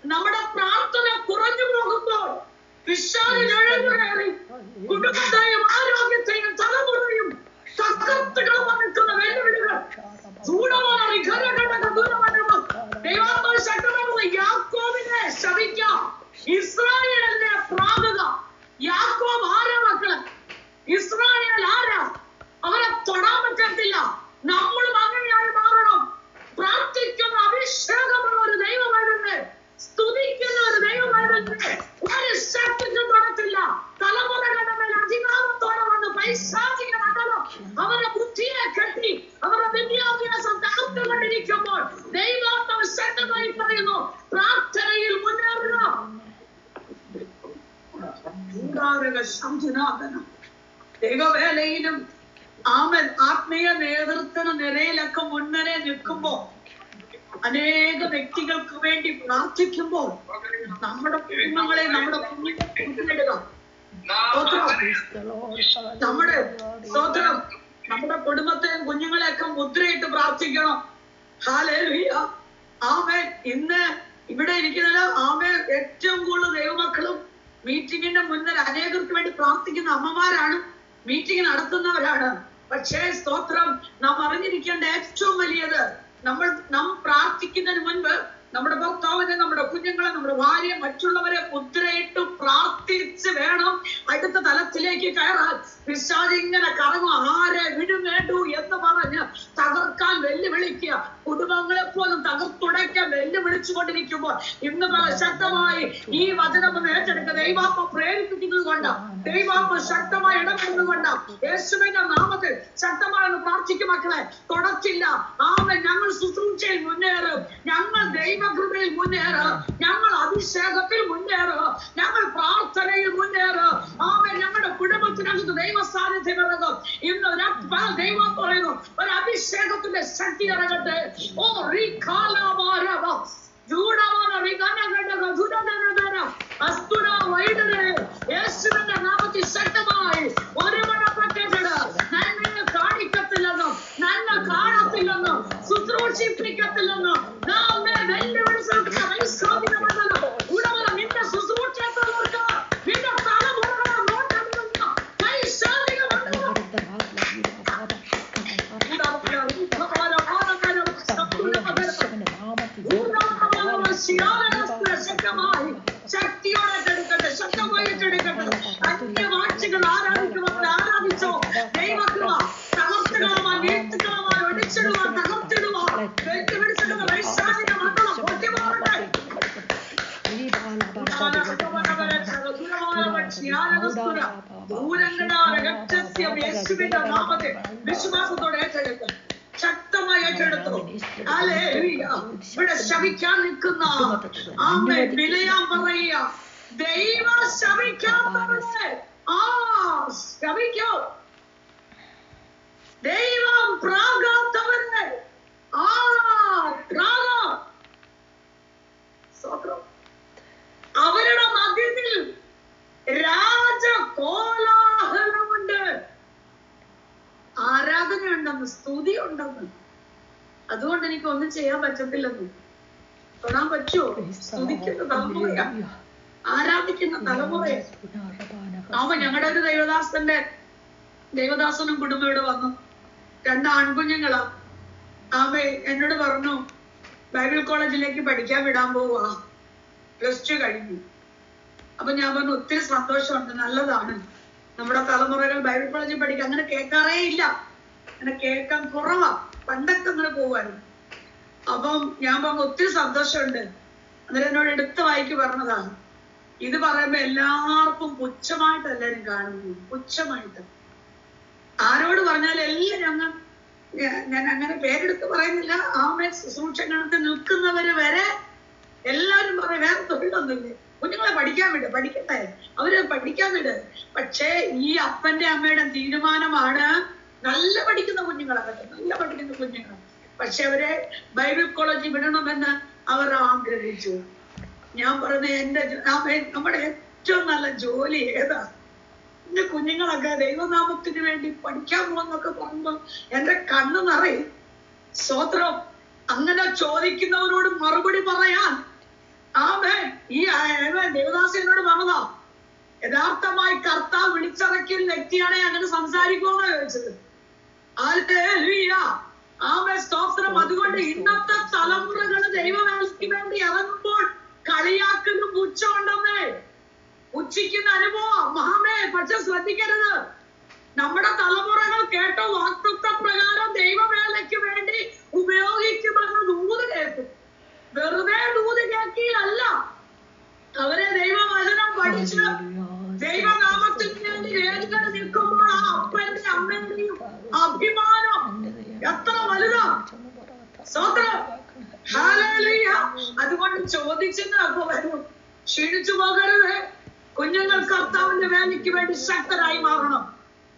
നമ്മുടെ പ്രാർത്ഥന കുറഞ്ഞു പോകുമ്പോൾ പിശാച് എഴുന്നേറി കുടുംബത്തെയും ആരോഗ്യത്തെയും തലമുറയും തകർത്തുകളാൻ നിൽക്കുന്ന വെല്ലുവിളികൾ ദൈവാത്മാവ് ശക്തമാകുന്ന യാക്കോബിനെ ശപിക്കാം, ഇസ്രായേലിനെ പ്രാകുക. യാക്കോബ് ആരാ മക്കളെ? ഇസ്രായേൽ ആരാ? അവരെ തൊടാൻ പറ്റത്തില്ല. നമ്മളും അങ്ങനെയായി മാറണം. പ്രാർത്ഥിക്കുന്ന അഭിഷേകമുള്ള ഒരു ദൈവമായിരുന്നേ, സ്തുതിക്കുന്ന ഒരു ദൈവമായിരുന്നേ, ഒരു ശക്തിക്കും തൊടത്തില്ല. തലമുറകളുടെ മേൽ അധികാരത്തോടെ വന്ന് പൈശാചിക മണ്ഡലം അവരുടെ ബുദ്ധിയെ കെട്ടി അവരുടെ വിദ്യാഭ്യാസം തകർത്തുകൊണ്ടിരിക്കുമ്പോൾ ദൈവാത്മാവ് ശക്തമായി പറയുന്നു, പ്രാർത്ഥനയിൽ മുന്നേറുക. ദൈവവേലയിലും ആമൻ ആത്മീയ നേതൃത്വ നിരയിലൊക്കെ മുന്നരെ നിൽക്കുമ്പോ അനേക വ്യക്തികൾക്ക് വേണ്ടി പ്രാർത്ഥിക്കുമ്പോൾ നമ്മുടെ കുടുംബങ്ങളെ, നമ്മുടെ കുഞ്ഞിടുക. നമ്മുടെ കുടുംബത്തെയും കുഞ്ഞുങ്ങളെയൊക്കെ മുദ്രയിട്ട് പ്രാർത്ഥിക്കണം. ഹല്ലേലൂയ. ആമേൻ. ഇന്ന് ഇവിടെ ഇരിക്കുന്നത് ആമേൻ ഏറ്റവും കൂടുതൽ ദൈവമക്കളും മീറ്റിങ്ങിന്റെ മുന്നിൽ അനേകർക്ക് വേണ്ടി പ്രാർത്ഥിക്കുന്ന അമ്മമാരാണ്, മീറ്റിംഗ് നടത്തുന്നവരാണ്. പക്ഷേ സ്തോത്രം, നാം അറിഞ്ഞിരിക്കേണ്ട ഏറ്റവും വലിയത്, നാം പ്രാർത്ഥിക്കുന്നതിന് മുൻപ് നമ്മുടെ ഭർത്താവിനെ, നമ്മുടെ കുഞ്ഞുങ്ങളെ, നമ്മുടെ ഭാര്യയെ, മറ്റുള്ളവരെ മുദ്രയിട്ട് പ്രാർത്ഥിച്ച് വേണം അടുത്ത തലത്തിലേക്ക് കയറാൻ. പിശാച് ഇങ്ങനെ കറങ്ങും, ആരെ വിടുവേണ്ടു എന്ന് പറഞ്ഞ് തകർക്കാൻ വെല്ലുവിളിക്കുക, കുടുംബങ്ങളെ പോലും തകർത്തുടയ്ക്കാൻ വെല്ലുവിളിച്ചു കൊണ്ടിരിക്കുമ്പോൾ ഇന്ന് ശക്തമായി ഈ വചനം ഒന്ന് ഏറ്റെടുക്കുക. ദൈവാത്മ പ്രേരിപ്പിക്കുന്നത് കൊണ്ട്, ദൈവാത്മ ശക്തമായി ഇടപെടുന്നത് കൊണ്ട് യേശുവിന്റെ നാമത്തിൽ ശക്തമായി പ്രാർത്ഥിക്കും. മക്കളെ തൊടത്തില്ല. ആമേൻ. ഞങ്ങൾ ശുശ്രൂഷയിൽ മുന്നേറും, ഞങ്ങൾ ദൈവകൃപയിൽ മുന്നേറും, ഞങ്ങൾ അഭിഷേകത്തിൽ മുന്നേറും, ഞങ്ങൾ പ്രാർത്ഥനയിൽ മുന്നേറും. ആമേൻ. ഞങ്ങളുടെ കുടുംബത്തിനകത്ത് ദൈവ സാന്നിധ്യം ഇറങ്ങും. ഇന്ന് ദൈവം പറയുന്നു, ഒരു അഭിഷേകത്തിന്റെ ശക്തി ഇറങ്ങട്ടെ. ഓ യേശുവിന്റെ നാമത്തിൽ ശക്തമായി ഒരുമണപ്പെട്ടിട്ട് നന്മയെ കാണിക്കത്തില്ലെന്നും നന്മ കാണത്തില്ലെന്നും ശുശ്രൂഷിപ്പിക്കത്തില്ലെന്നും നാം വെല്ലുവിളിച്ചു ഉടമ നിന്റെ ശുശ്രൂഷത്തോർക്ക് നിന്റെ തലമുറകളെ നോട്ടമില്ലെന്ന് ശക്തിയോടെ എടുക്കട്ടെ, ശക്തമായി എടുക്കട്ടെ. അന്യവാക്ഷികൾ ആരാധിക്കുവാൻ ആരാധിച്ചോ. ദൈവകൃപ തകർത്തിടുവാൻ, വീഴ്ത്തുകളാൻ, ഒടിച്ചിടുവാൻ, തകർത്തിടുവാൻ, വെല്ലുവിളിച്ചിടുന്ന വൈശാചിക മണ്ഡലം പൊട്ടിമാറട്ടെ. യേശുവിന്റെ നാമത്തിൽ വിശ്വാസത്തോടെ ഏറ്റെടുക്കും, ശക്തമായി ഏറ്റെടുത്തു. ഇവിടെ ശപിക്കാൻ നിൽക്കുന്ന ആമേൻ വിലയാൻ പറയുക. ദൈവം ശപിക്കാത്തവരെ ശപിക്കോ. ദൈവം പ്രാകാത്തവരെ അവരുടെ മധ്യത്തിൽ രാജകോലാഹലമുണ്ട്, ആരാധനയുണ്ടെന്ന്, സ്തുതി ഉണ്ടെന്ന്. അതുകൊണ്ട് എനിക്ക് ഒന്നും ചെയ്യാൻ പറ്റത്തില്ലെന്ന്. തൊടാൻ പറ്റുമോ? സ്തുതിക്കുന്ന തലമുറയാ, ആരാധിക്കുന്ന തലമുറയാ. ആമ ഞങ്ങളുടെ ഒരു ദൈവദാസനും കുടുംബം ഇവിടെ വന്നു. 2 ആൺകുഞ്ഞുങ്ങളാ. ആമേ എന്നോട് പറഞ്ഞു, ബൈബിൾ കോളേജിലേക്ക് പഠിക്കാൻ വിടാൻ പോവാ, +2 കഴിഞ്ഞു. അപ്പൊ ഞാൻ പറഞ്ഞു, ഒത്തിരി സന്തോഷമുണ്ട്, നല്ലതാണ്. നമ്മുടെ തലമുറകൾ ബൈബിൾ കോളേജിൽ പഠിക്കാൻ അങ്ങനെ കേൾക്കാറേ ഇല്ല, അങ്ങനെ കേൾക്കാൻ കുറവാ. പണ്ടൊക്കെ അങ്ങനെ പോവായിരുന്നു. അപ്പം ഞാൻ പറഞ്ഞു, ഒത്തിരി സന്തോഷമുണ്ട്. അന്നേരം എന്നോട് എടുത്ത് വായിക്ക് പറഞ്ഞതാണ്, ഇത് പറയുമ്പോ എല്ലാവർക്കും പുച്ഛമായിട്ട് എല്ലാരും കാണുന്നു, പുച്ഛമായിട്ട്. ആരോട് പറഞ്ഞാലും എല്ലാം ഞാൻ അങ്ങനെ പേരെടുത്ത് പറയുന്നില്ല, ആമേ ശുശ്രൂഷ കണക്ക് നിൽക്കുന്നവര് വരെ എല്ലാരും പറയും, വേറെ തൊഴിലൊന്നുമില്ലേ, കുഞ്ഞുങ്ങളെ പഠിക്കാൻ വിട്, പഠിക്കട്ടെ, അവര് പഠിക്കാൻ വിട്. പക്ഷേ ഈ അപ്പന്റെ അമ്മയുടെ തീരുമാനമാണ് നല്ല പഠിക്കുന്ന കുഞ്ഞുങ്ങളെ, നല്ല പഠിക്കുന്ന കുഞ്ഞുങ്ങൾ. പക്ഷെ അവരെ ബൈബിൾ കോളേജിൽ വിടണമെന്ന് അവർ ആഗ്രഹിച്ചു. ഞാൻ പറഞ്ഞ നമ്മുടെ ഏറ്റവും നല്ല ജോലി ഏതാ? എന്റെ കുഞ്ഞുങ്ങളൊക്കെ ദൈവനാമത്തിന് വേണ്ടി പഠിക്കാൻ പോകുന്നൊക്കെ പറയുമ്പോ എന്റെ കണ്ണ് നിറയും. സ്തോത്രം. അങ്ങനെ ചോദിക്കുന്നവരോട് മറുപടി പറയാൻ ഈ ദേവദാസനോട് പറഞ്ഞതാ, യഥാർത്ഥമായി കർത്താവ് വിളിച്ചിറക്കിയ വ്യക്തിയാണ് അങ്ങനെ സംസാരിക്കുമെന്ന് ചോദിച്ചത്. സ്തോത്രം. അതുകൊണ്ട് ഇന്നത്തെ തലമുറകൾ ദൈവവേലയ്ക്ക് വേണ്ടി ഇറങ്ങുമ്പോൾ കളിയാക്കുന്ന പുച്ഛമുണ്ടെന്നേ, പുച്ഛിക്കുന്ന അനുഭവം മഹാമേ. പക്ഷെ ശ്രദ്ധിക്കരുത്, നമ്മുടെ തലമുറകൾ കേട്ട വാക്തത്വ പ്രകാരം ദൈവവേലയ്ക്ക് വേണ്ടി ഉപയോഗിക്കുമെന്ന് ദൂത് കേൾക്കും. വെറുതെ ദൂത് കേൾക്കിയല്ല, അവരെ ദൈവവചനം പഠിച്ച് ദൈവനാമത്തിന് വേണ്ടി വേദികൾ നിൽക്കുമ്പോൾ ആ അപ്പന്റെ അമ്മയുടെയും അഭിമാനം എത്ര വലുതാ. സ്തോത്രം. ഹല്ലേലൂയ. അതുകൊണ്ട് ചോദിച്ചെന്ന് വരും, ക്ഷീണിച്ചു പോകരുത്. കുഞ്ഞുങ്ങൾ കർത്താവിന്റെ വേലയ്ക്ക് വേണ്ടി ശക്തരായി മാറണം.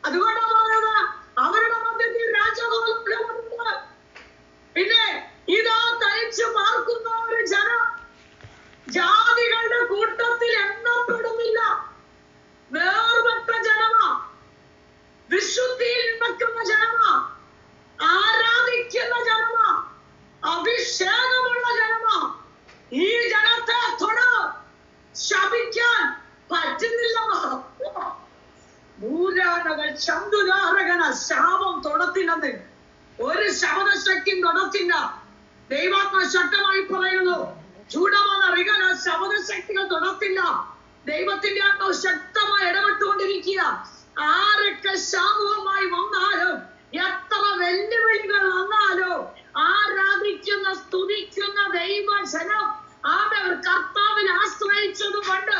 അതുകൊണ്ടാണ് പറയുന്നത് അവരുടെ മധ്യത്തിൽ രാജകോലമുണ്ട്. പിന്നെ ഇതാ തനിച്ചു പാർക്കുന്ന ഒരു ജനം ജാതികളുടെ കൂട്ടത്തിൽ എണ്ണപ്പെടുന്നില്ല. വേർപെട്ട ജനമാ, വിശുദ്ധിയിൽ നിൽക്കുന്ന ജനമാ, ആരാധിക്കുന്ന ജനമാ, അഭിഷേകമുള്ള ജനമാ. ഈ ജനത്തെ ശപിക്കാൻ പറ്റുന്നില്ല. ഭൂരാനകൾ ചന്തുരാരകന ശാപം തൊടത്തില്ലെന്ന് ഒരു ശബ്ദശക്തിയും തൊടത്തില്ല. ദൈവാത്മ ശക്തമായി പറയുന്നു, ചൂടമാണ് അറിയാൻ ശബ്ദശക്തികൾ തൊടത്തില്ല. ദൈവത്തിന്റെ ആത്മാവ് ശക്തമായി ഇടപെട്ടുകൊണ്ടിരിക്കുക. ആരൊക്കെ ശാപവുമായി വന്നാലും, എത്ര വെല്ലുവിളികൾ വന്നാലും, ആരാധിക്കുന്ന സ്തുതിക്കുന്ന ദൈവജനം അവർ കർത്താവിൽ ആശ്രയിച്ചത് കൊണ്ട്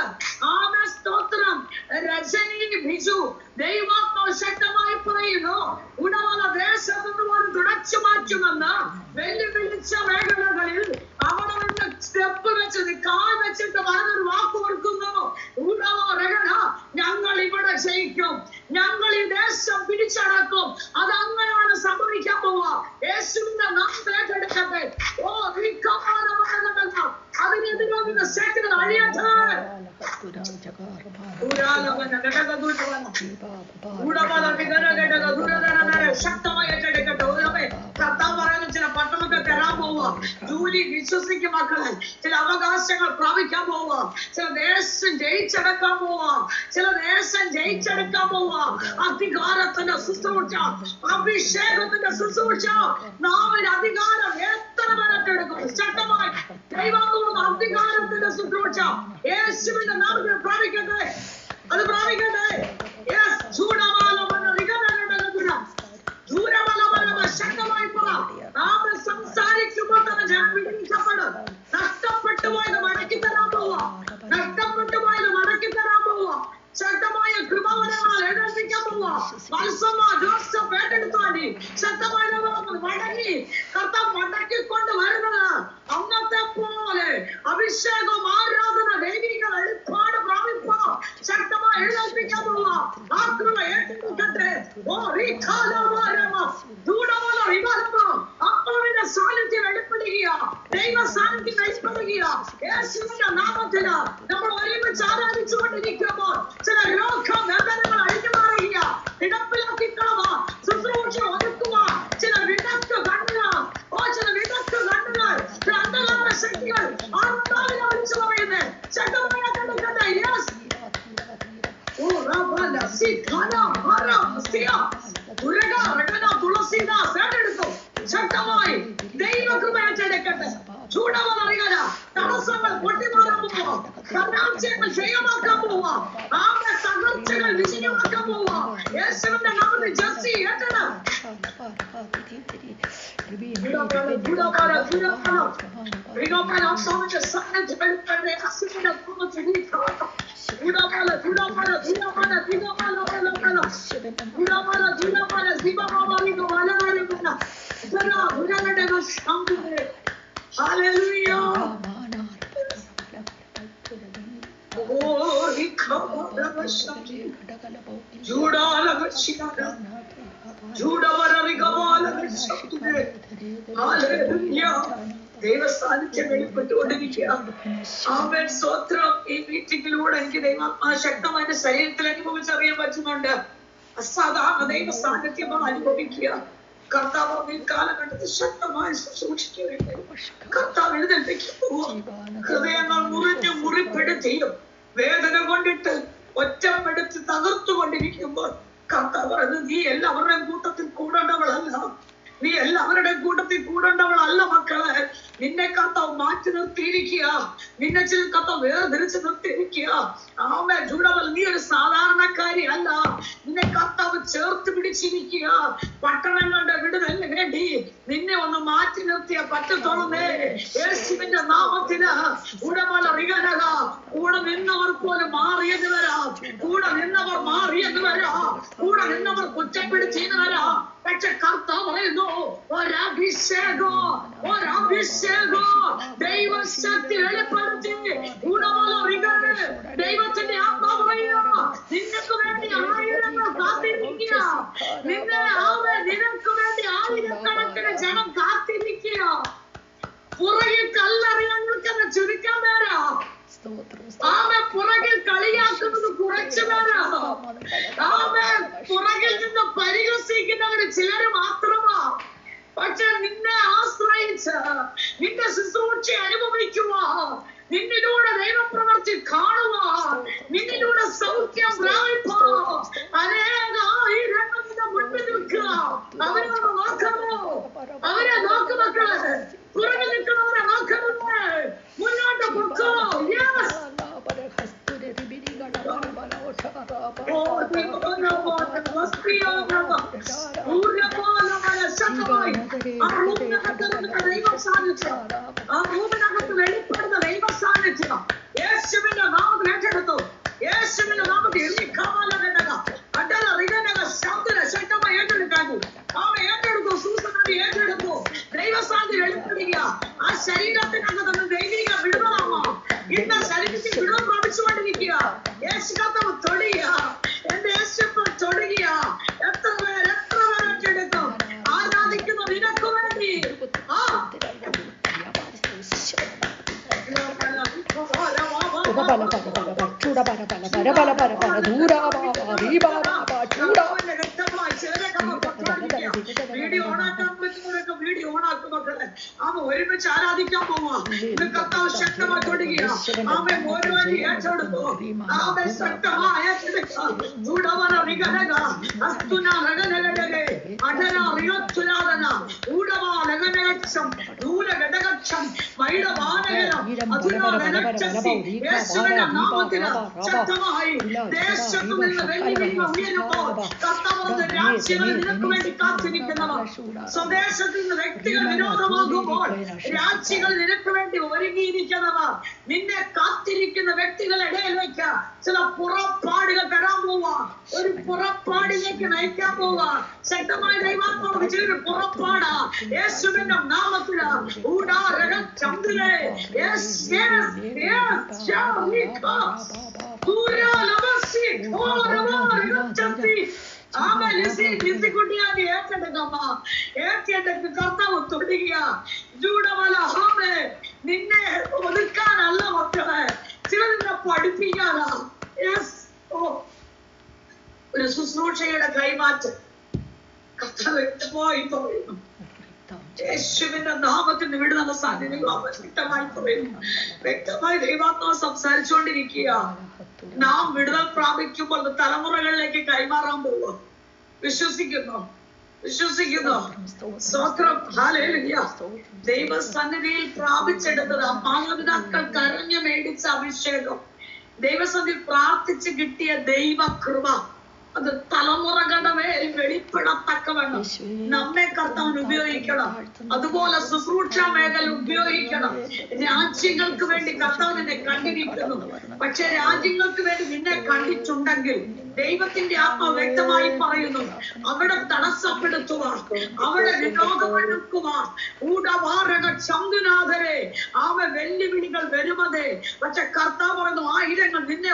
സ്തോത്രം. രജനി ബിജു ദൈവാത്മാവ് ശക്തമായി പറയുന്നു, ഉടമല ദേശത്തു നിന്ന് തുടച്ചു മാറ്റുമെന്ന് വെല്ലുവിളിച്ച മേഖലകളിൽ അവിടെ നിന്ന് സ്റ്റെപ്പ് വെച്ചത് കാൽ വെച്ചിട്ട് പറഞ്ഞൊരു വാക്ക് കൊടുക്കുന്നു. ഞങ്ങൾ ഇവിടെ ജയിക്കും, ഞങ്ങൾ ഈ ദേശം പിടിച്ചടക്കും. അതങ്ങനെയാണ് സംഭവിക്കാൻ പോവുക. യേശുവിന്റെ നാമത്തെ ഏറ്റെടുക്കട്ടെ. അതിനെതിരെ ശക്തികൾ അഴിയട്ടെ. ശക്തമായി ഏറ്റെടുക്കട്ടെ. കർത്താവ് പറയുന്ന ചില പട്ടണമൊക്കെ തരാൻ പോവുക, ജോലി വിശ്വസിക്കും മക്കളെ, ചില അവകാശങ്ങൾ പ്രാപിക്കാൻ പോവുക, ചില ദേശം ജയിച്ചെടുക്കാൻ പോവുക, ചില ദേശം ജയിച്ചെടുക്കാൻ പോവുക. അധികാരത്തിന്റെ ശുശ്രൂഷ, അഭിഷേകത്തിന്റെ ശുശ്രൂഷ, നാമിന് അധികാരം എത്ര പേരൊക്കെടുക്കും. ശക്തമായി ദൈവത്തോട് അധികാരത്തിന്റെ ശുശ്രൂഷ യേശുവിന്റെ നാമത്തിൽ പ്രാപിക്കട്ടെ. അത് പ്രാപിക്കട്ടെ. ശക്തമായി സംസാരിക്കുമ്പോൾ തന്നെ ഞാൻ വിളിക്കപ്പെടും. നഷ്ടപ്പെട്ടു പോയത് മടക്കി തരാൻ പോവുക, നഷ്ടപ്പെട്ടു പോയത് മടക്കി തരാൻ പോവുക. ശക്തമായ കൃപവരങ്ങൾ എഴുന്നേൽപ്പിക്കാൻ പോവുക. ജോസഫ് ഏറ്റെടുത്താണ്ടി ശക്തമായ മടങ്ങി കർത്താവ് മടക്കിക്കൊണ്ട് വരുന്നത് അന്നത്തെ പോലെ അഭിഷേകം, ആരാധന, ദൈവിക വെളിപ്പാട് പ്രാപിപ്പോ ശക്തമായി എഴുന്നേൽപ്പിക്കാൻ പോവുക. ആ കൃപ ഏറ്റെടുക്കട്ടെ. അപ്പാവിന്റെ സാന്നിധ്യം വെളിപ്പെടുക, ദൈവ സാന്നിധ്യം വെളിപ്പെടുക. യേശുവിന്റെ നാമത്തില് നമ്മൾ ഒരുമിച്ച് ആരാധിച്ചുകൊണ്ടിരിക്കുമ്പോൾ ചില രോഗവേദനകൾ അഴിഞ്ഞു മാറുക, കിടപ്പിലാക്കിക്കളവ, ശുശ്രൂഷ ഒതുക്കുക. ചില വിദഗ്ധ കണ്ണുകൾ, ചില വിദഗ്ധ കണ്ണുകൾ, ചില അന്ധകാര ശക്തികൾ ആത്മാവിനെ വിളിച്ചു പറയുന്നത് ശക്തമായ കണ്ടെത്തട്ടെ. ശക്തമായി ദൈവകൃപ ഏറ്റെടുക്കട്ടെ. ചൂടവറിയാല തടസ്സങ്ങൾ പൊട്ടിമാറാൻ പോവാം, പരാജയങ്ങൾ ജയമാക്കാൻ പോവാം, ആകെ തകർച്ചകൾ വിജയമാക്കാൻ പോവാം. യേശുവിന്റെ നാമത്തിൽ ജസ്സി ഏറ്റെടുക്കണം. Hallelujah. ദൈവസാന്നിധ്യം വെളിപ്പെട്ടുകൊണ്ടിരിക്കുക. ആമേൻ. സ്തോത്രം. ഈ മീറ്റിംഗിലൂടെ എനിക്ക് ദൈവാത്മാ ശക്തമായ ശരീരത്തിൽ അനുഭവിച്ചറിയാൻ പറ്റുന്നുണ്ട്. അസാധാരണ ദൈവ സാന്നിധ്യമാണ് അനുഭവിക്കുക. കർത്താവ് ഈ കാലഘട്ടത്തിൽ ശക്തമായി സൂക്ഷിക്കുകയുണ്ട്. കർത്താവ് എഴുന്നേൽപ്പിക്കാൻ പോവുക. ഹൃദയങ്ങൾ മുറിപ്പെടുത്തിയും വേദന കൊണ്ടിട്ട് ഒറ്റപ്പെടുത്തി തകർത്തുകൊണ്ടിരിക്കുമ്പോൾ കർത്താവ് പറയുന്നത്, നീ എല്ലാവരുടെയും കൂട്ടത്തിൽ കൂടേണ്ടവളല്ല, നീ എല്ലാവരുടെയും കൂട്ടത്തിൽ കൂടേണ്ടവളല്ല മക്കളെ. നിന്നെ കർത്താവ് മാറ്റി നിർത്തിയിരിക്കുക, നിന്നെ കർത്താവ് വേർതിരിച്ച് നിർത്തിയിരിക്കുക. ആമേ. ജൂഡവൽ, നീ ഒരു സാധാരണക്കാരി അല്ല, നിന്നെ കർത്താവ് ചേർത്ത് പിടിച്ചിരിക്കുക. പട്ടണങ്ങളുടെ വിടുതലിന് വേണ്ടി നിന്നെ ഒന്ന് മാറ്റി നിർത്തിയ പറ്റത്തോളമേ. യേശുവിന്റെ നാമത്തിന് ഉടമല റികനക. കൂടെ നിന്നവർ പോലും മാറിയെന്ന് വരാം, കൂടെ നിന്നവർ മാറിയെന്ന് വരാം, കൂടെ നിന്നവർ കുറ്റപ്പെടുത്തിയെന്ന് വരാം. പക്ഷെ കർത്താവ് പറയുന്നു, ഒരഭിഷേകം, ഒരഭിഷേകം ദൈവശക്തി വെളിപ്പെടുത്തി ദൈവത്തിന്റെ ആത്മാവ് പറയുക, നിനക്ക് വേണ്ടി ആയിരങ്ങൾ കാത്തിരിക്കുക, നിനക്ക് വേണ്ടി ആയിരക്കണക്കിന് ജനം കാത്തിരിക്കുക. പുറകിൽ കല്ലറിയാൻ നിൽക്കുന്ന ചുരുക്കം പേരാ, പുറകിൽ കളിയാക്കുന്നത് കുറച്ചു പേരാ, പുറകിൽ നിന്ന് പരിഹസിക്കുന്നവര് ചിലര് മാത്രമാ. പക്ഷെ നിന്നെ ആശ്രയിച്ച് നിന്റെ ശുശ്രൂഷ അനുഭവിക്കുക, നിന്നിലൂടെ ദൈവപ്രവർത്തി കാണുക, നിന്നിലൂടെ സൗഖ്യം പ്രാപിക്കുക. അനേക ആയിരങ്ങളുടെ മുൻപിൽ നിൽക്കുക. അവരെ നോക്കണോ? അവരെ നോക്ക് മക്കളെ. പുറകിൽ നിൽക്കുന്നവരെ നോക്കണമേ. മുന്നോട്ട് പൊക്കോ. വെളിപ്പെടുന്ന ദൈവ സാന്നിധ്യം യേശുവിന്റെ നാമത്തിൽ ഏറ്റെടുത്തു. യേശുവിന്റെ നാമത്തിൽ ശക്തമായി ഏറ്റെടുക്കാൻ ഏറ്റെടുത്തു. സൂസനബി ഏറ്റെടുത്തു. ദൈവസാന്നിധ്യം വെളിപ്പെടുക. ആ ശരീരത്തിനകത്ത് ദൈവിക വിടുതലാമോ? ഇന്ന് ശരീരത്തിൽ വിടുതൽ പ്രാപിച്ചുകൊണ്ടിരിക്കുക. യേശു കർത്താവ് തൊടുക. എന്റെ യേശു തൊടുക. എത്ര പേര് ഏറ്റെടുക്കും? ആരാധിക്കുന്ന നിനക്ക് വേണ്ടി. വീഡിയോ ഓണാക്കാൻ പറ്റുന്നവരൊക്കെ വീഡിയോ ഓണാക്കും മക്കളെ. ഒരുമിച്ച് ആരാധിക്കാൻ പോവാ. കർത്താവ് ശക്തമായി തൊടുക. ആമേ. ഓരോരും ഏറ്റെടുത്തു. ആമേ. ശക്തമായി ഏറ്റെടുക്കുക. ദേശത്തു നിന്ന് വെല്ലുവിളികൾ ഉയരുമ്പോൾ കർത്താവ് രാജ്യങ്ങൾ നിനക്ക് വേണ്ടി കാത്തിരിക്കുന്നവർ, സ്വദേശത്ത് നിന്ന് വ്യക്തികൾ വിരോധമാകുമ്പോൾ രാജ്യങ്ങൾ നിനക്ക് വേണ്ടി ഒരുങ്ങിയിരിക്കുന്നവർ, നിന്നെ കാത്തിരിക്കുന്ന വ്യക്തികളുടെ ഇടയിലേക്ക് ചില പുറപ്പാടുകൾ തരാൻ പോവാ. ഒരു പുറപ്പാടിലേക്ക് നയിക്കാൻ പോവാ. ശക്തമായ ദൈവാത്മാവ് ചെയ്തൊരു പുറപ്പാടാ യേശുവിന്റെ നാമത്തില്. കർത്താവ് തൊടുക. നിന്നെ ഒതുക്കാനല്ല മക്കളെ, ചിലതിനെ പഠിപ്പിക്കാനാ. ഒരു ശുശ്രൂഷയുടെ കൈമാറ്റം കർത്താവ് വ്യക്തമായി പറയുന്നു. യേശുവിന്റെ നാമത്തിന് വിടുതൽ സാധ്യതകൾ വ്യക്തമായി പറയുന്നു. വ്യക്തമായി ദൈവാത്മാവ് സംസാരിച്ചുകൊണ്ടിരിക്കുക. നാം വിടുതൽ പ്രാപിക്കുമ്പോൾ തലമുറകളിലേക്ക് കൈമാറാൻ പോവുക. വിശ്വസിക്കുന്നു, വിശ്വസിക്കുന്നു. സ്തോത്രം. ഹല്ലേലൂയ. ദൈവസന്നിധിയിൽ പ്രാപിച്ചെടുത്തത് മാതാപിതാക്കൾ കരഞ്ഞു മേടിച്ച അഭിഷേകം, ദൈവസന്നിധി പ്രാർത്ഥിച്ച് കിട്ടിയ ദൈവകൃപ, അത് തലമുറകളുടെ മേൽ വെളിപ്പെടത്തക്ക തക്കവണ്ണം നമ്മെ കർത്താവിന് ഉപയോഗിക്കണം. അതുപോലെ ശുശ്രൂഷ മേഖല ഉപയോഗിക്കണം. രാജ്യങ്ങൾക്ക് വേണ്ടി കർത്താവ് നിന്നെ കണ്ടിരിക്കുന്നു. പക്ഷെ രാജ്യങ്ങൾക്ക് വേണ്ടി നിന്നെ കണ്ടിട്ടുണ്ടെങ്കിൽ ദൈവത്തിന്റെ ആത്മാവ് വ്യക്തമായി പറയുന്നു, അവിടെ തടസ്സപ്പെടുത്തുവാൻ, അവിടെ വിരോധമെടുക്കുവാൻ ചന്തുനാഥരെ ആമെ വെല്ലുവിളികൾ വരുമതേ. പക്ഷെ കർത്താവ് പറഞ്ഞു, ആയിരങ്ങൾ നിന്നെ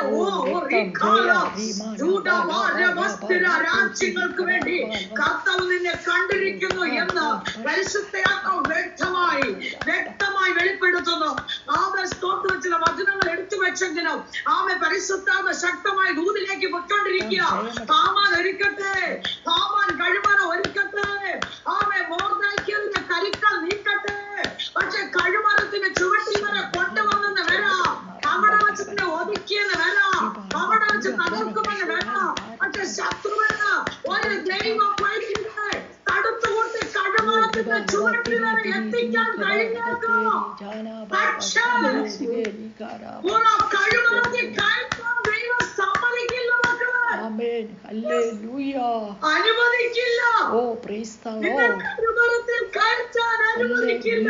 രാജ്യങ്ങൾക്ക് വേണ്ടി കർത്താവ് നിന്നെ കണ്ടിരിക്കുന്നു എന്ന് പരിശുദ്ധ ആത്മാവ് വ്യക്തമായി വെളിപ്പെടുത്തുന്നു. ആമെ സ്തോത്രം. ചില വചനങ്ങൾ എടുത്തു വെച്ചെങ്കിലും ആമെ പരിശുദ്ധാത്മ ശക്തമായി ദൂതിലേക്ക് പൊയ്ക്കൊണ്ടിരിക്കുക. ഹാമാൻ ഒരുക്കട്ടെ, ഹാമാൻ കഴിമറ ഒരുക്കട്ടെ, ആമെ മോർദെഖായിയുടെ കരുക്കൾ നീക്കട്ടെ. പക്ഷെ കഴിമറത്തിന്റെ ചുവട്ടിൽ വരെ കൊണ്ടുവന്നെന്ന് വരാം, അവിടെ വെച്ച് തന്നെ ഒതുക്കിയെന്ന് വരാം, അവിടെ വെച്ച് തകർക്കുമെന്ന് വരാം. പക്ഷെ ശത്രുവെന്ന് ഒരു ദൈവം തടുത്തുകൊണ്ട് കഴിമറത്തിന്റെ ചുവട്ടിൽ വരെ എത്തിക്കാൻ കഴിഞ്ഞേക്കും. പക്ഷേ കഴിമറത്തിൽ കയറ്റാൻ ദൈവം സമ്മതിക്കില്ല മക്കളെ, അനുവദിക്കില്ല. കഴിമറത്തിൽ കയറ്റാൻ അനുവദിക്കില്ല.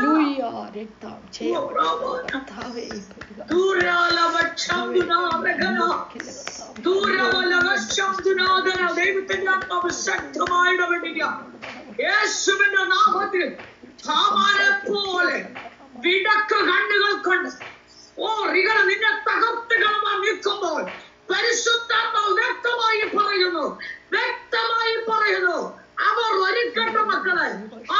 ദൈവത്തിന്റെ ആത്മാവ് ശക്തമായി ഇടപെടുക. യേശുവിന്റെ നാമത്തിൽ ഹാമാനെ പോലെ വിടക്ക് കണ്ണുകൾ കൊണ്ട് നിന്നെ തകർത്ത് കളവാൻ നിൽക്കുമ്പോൾ പരിശുദ്ധാത്മാവ് വ്യക്തമായി പറയുന്നു, അവർ ഒരുക്കട്ടെ മക്കളെ.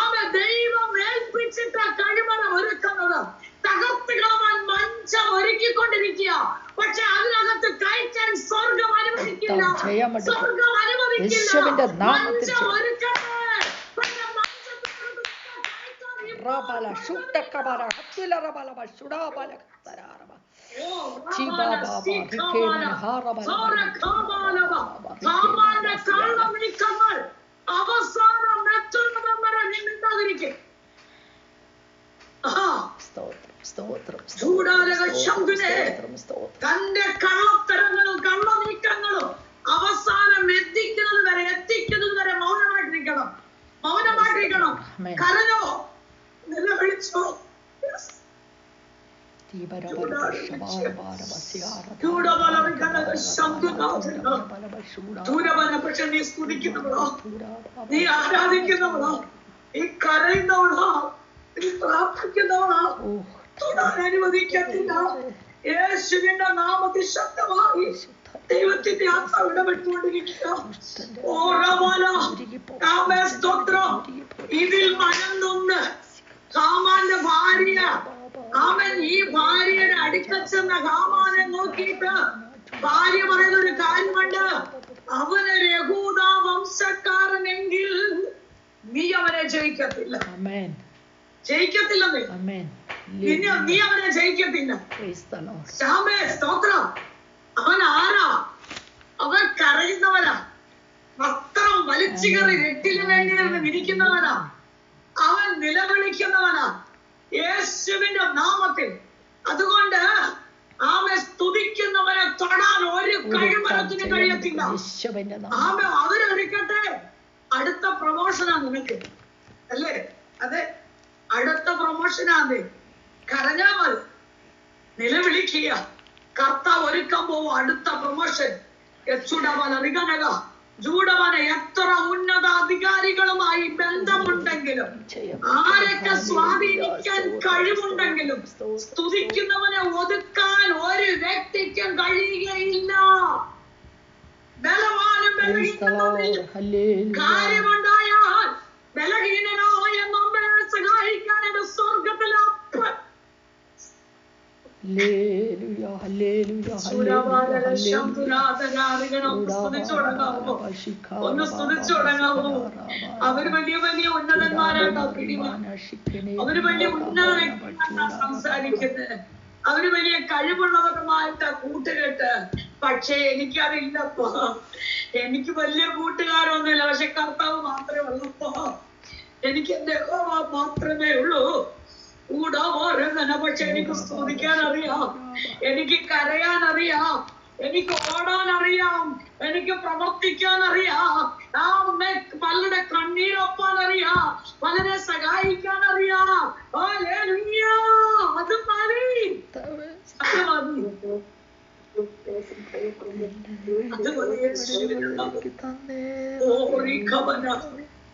അവൻ ദൈവം ഏൽപ്പിച്ചിട്ട കഴിമറ ഒരുക്കുന്നത് തകർത്ത് കളവാൻ മഞ്ചം ഒരുക്കിക്കൊണ്ടിരിക്കുക. പക്ഷെ അതിനകത്ത് കയറ്റാൻ സ്വർഗം അനുവദിക്കില്ല. മഞ്ചം ഒരുക്കട്ടെ. അവസാനം നിന്നിരിക്കും. തന്റെ കള്ളത്തരങ്ങളും കള്ളനീക്കങ്ങളും അവസാനം എത്തിക്കുന്നത് വരെ മൗനമായിട്ടിരിക്കണം. കരഞ്ഞോ, നിലവിളിച്ചോ, പക്ഷെ നീ സ്തുതിക്കുന്നവളോ, നീ ആരാധിക്കുന്നവളോ, നീ കരയുന്നവളോ, നീ പ്രാർത്ഥിക്കുന്നവളോ തൊടാൻ അനുവദിക്കത്തില്ല. യേശുവിന്റെ നാമത്തിൽ ശക്തമായി ദൈവത്തിന്റെ ആത്മാവ് ഇടപെട്ടുകൊണ്ടിരിക്കുക. ഇതിൽ മനംനൊന്ന് ഹാമാന്റെ ഭാര്യ, അവൻ ഈ ഭാര്യയുടെ അടുക്കച്ചെന്ന ഹാമാനെ നോക്കിയിട്ട് ഭാര്യ പറയുന്ന ഒരു കാര്യമുണ്ട്, അവനൊരു യഹൂദ വംശക്കാരനെങ്കിൽ നീ അവനെ ജയിക്കത്തില്ല. നീ അവനെ ജയിക്കത്തില്ല. സ്തോത്രം. അവൻ ആരാ? അവൻ കരയുന്നവനാ, വസ്ത്രം വലിച്ചു കയറി രട്ടിന് വേണ്ടി വിരിക്കുന്നവനാ, അവൻ നിലവിളിക്കുന്നവനാ യേശുവിന്റെ നാമത്തിൽ. അതുകൊണ്ട് ആമെ സ്തുതിക്കുന്നവനെ തൊടാൻ ഒരു കഴിമരത്തിന് കഴിയത്തില്ല. ആമെ അവരൊരുക്കട്ടെ. അടുത്ത പ്രമോഷനാ നിനക്ക്, അല്ലേ? അതെ, അടുത്ത പ്രമോഷനാണ്. കരഞ്ഞാ മതി, നിലവിളിക്കുക. കർത്താവ് ഒരുക്കാൻ പോവും അടുത്ത പ്രമോഷൻ. ജൂഡവന എത്ര ഉന്നത അധികാരികളുമായി ബന്ധമുണ്ടെങ്കിലും, ആരൊക്കെ സ്വാധീനിക്കാൻ കഴിവുണ്ടെങ്കിലും, സ്തുതിക്കുന്നവനെ ഒതുക്കാൻ ഒരു വ്യക്തിക്കും കഴിയുകയില്ല. ബലവാനും കാര്യമുണ്ടായാൽ ബലഹീനനായ നമ്മെ സഹായിക്കാൻ എന്റെ സ്വർഗത്തിലപ്പൻ ഒന്ന് സ്തുതിച്ചു തുടങ്ങാമോ? അവര് വലിയ വലിയ ഉന്നതന്മാരാണോ? അവര് വലിയ ഉന്നത വ്യക്തികളാണ് സംസാരിക്കുന്നത്. അവര് വലിയ കഴിവുള്ളവരുമായിട്ടാ കൂട്ടുകെട്ട്. പക്ഷേ എനിക്കതില്ലപ്പോ. എനിക്ക് വലിയ കൂട്ടുകാരൊന്നുമില്ല. പക്ഷെ കർത്താവ് മാത്രമേ ഉള്ളപ്പോ. എനിക്ക് എന്റെ മാത്രമേ ഉള്ളൂ. പക്ഷെ എനിക്ക് സ്തുതിക്കാൻ അറിയാം, എനിക്ക് കരയാൻ അറിയാം, എനിക്ക് ഓടാൻ അറിയാം, എനിക്ക് പ്രവർത്തിക്കാൻ അറിയാം. പലരുടെ കണ്ണീർ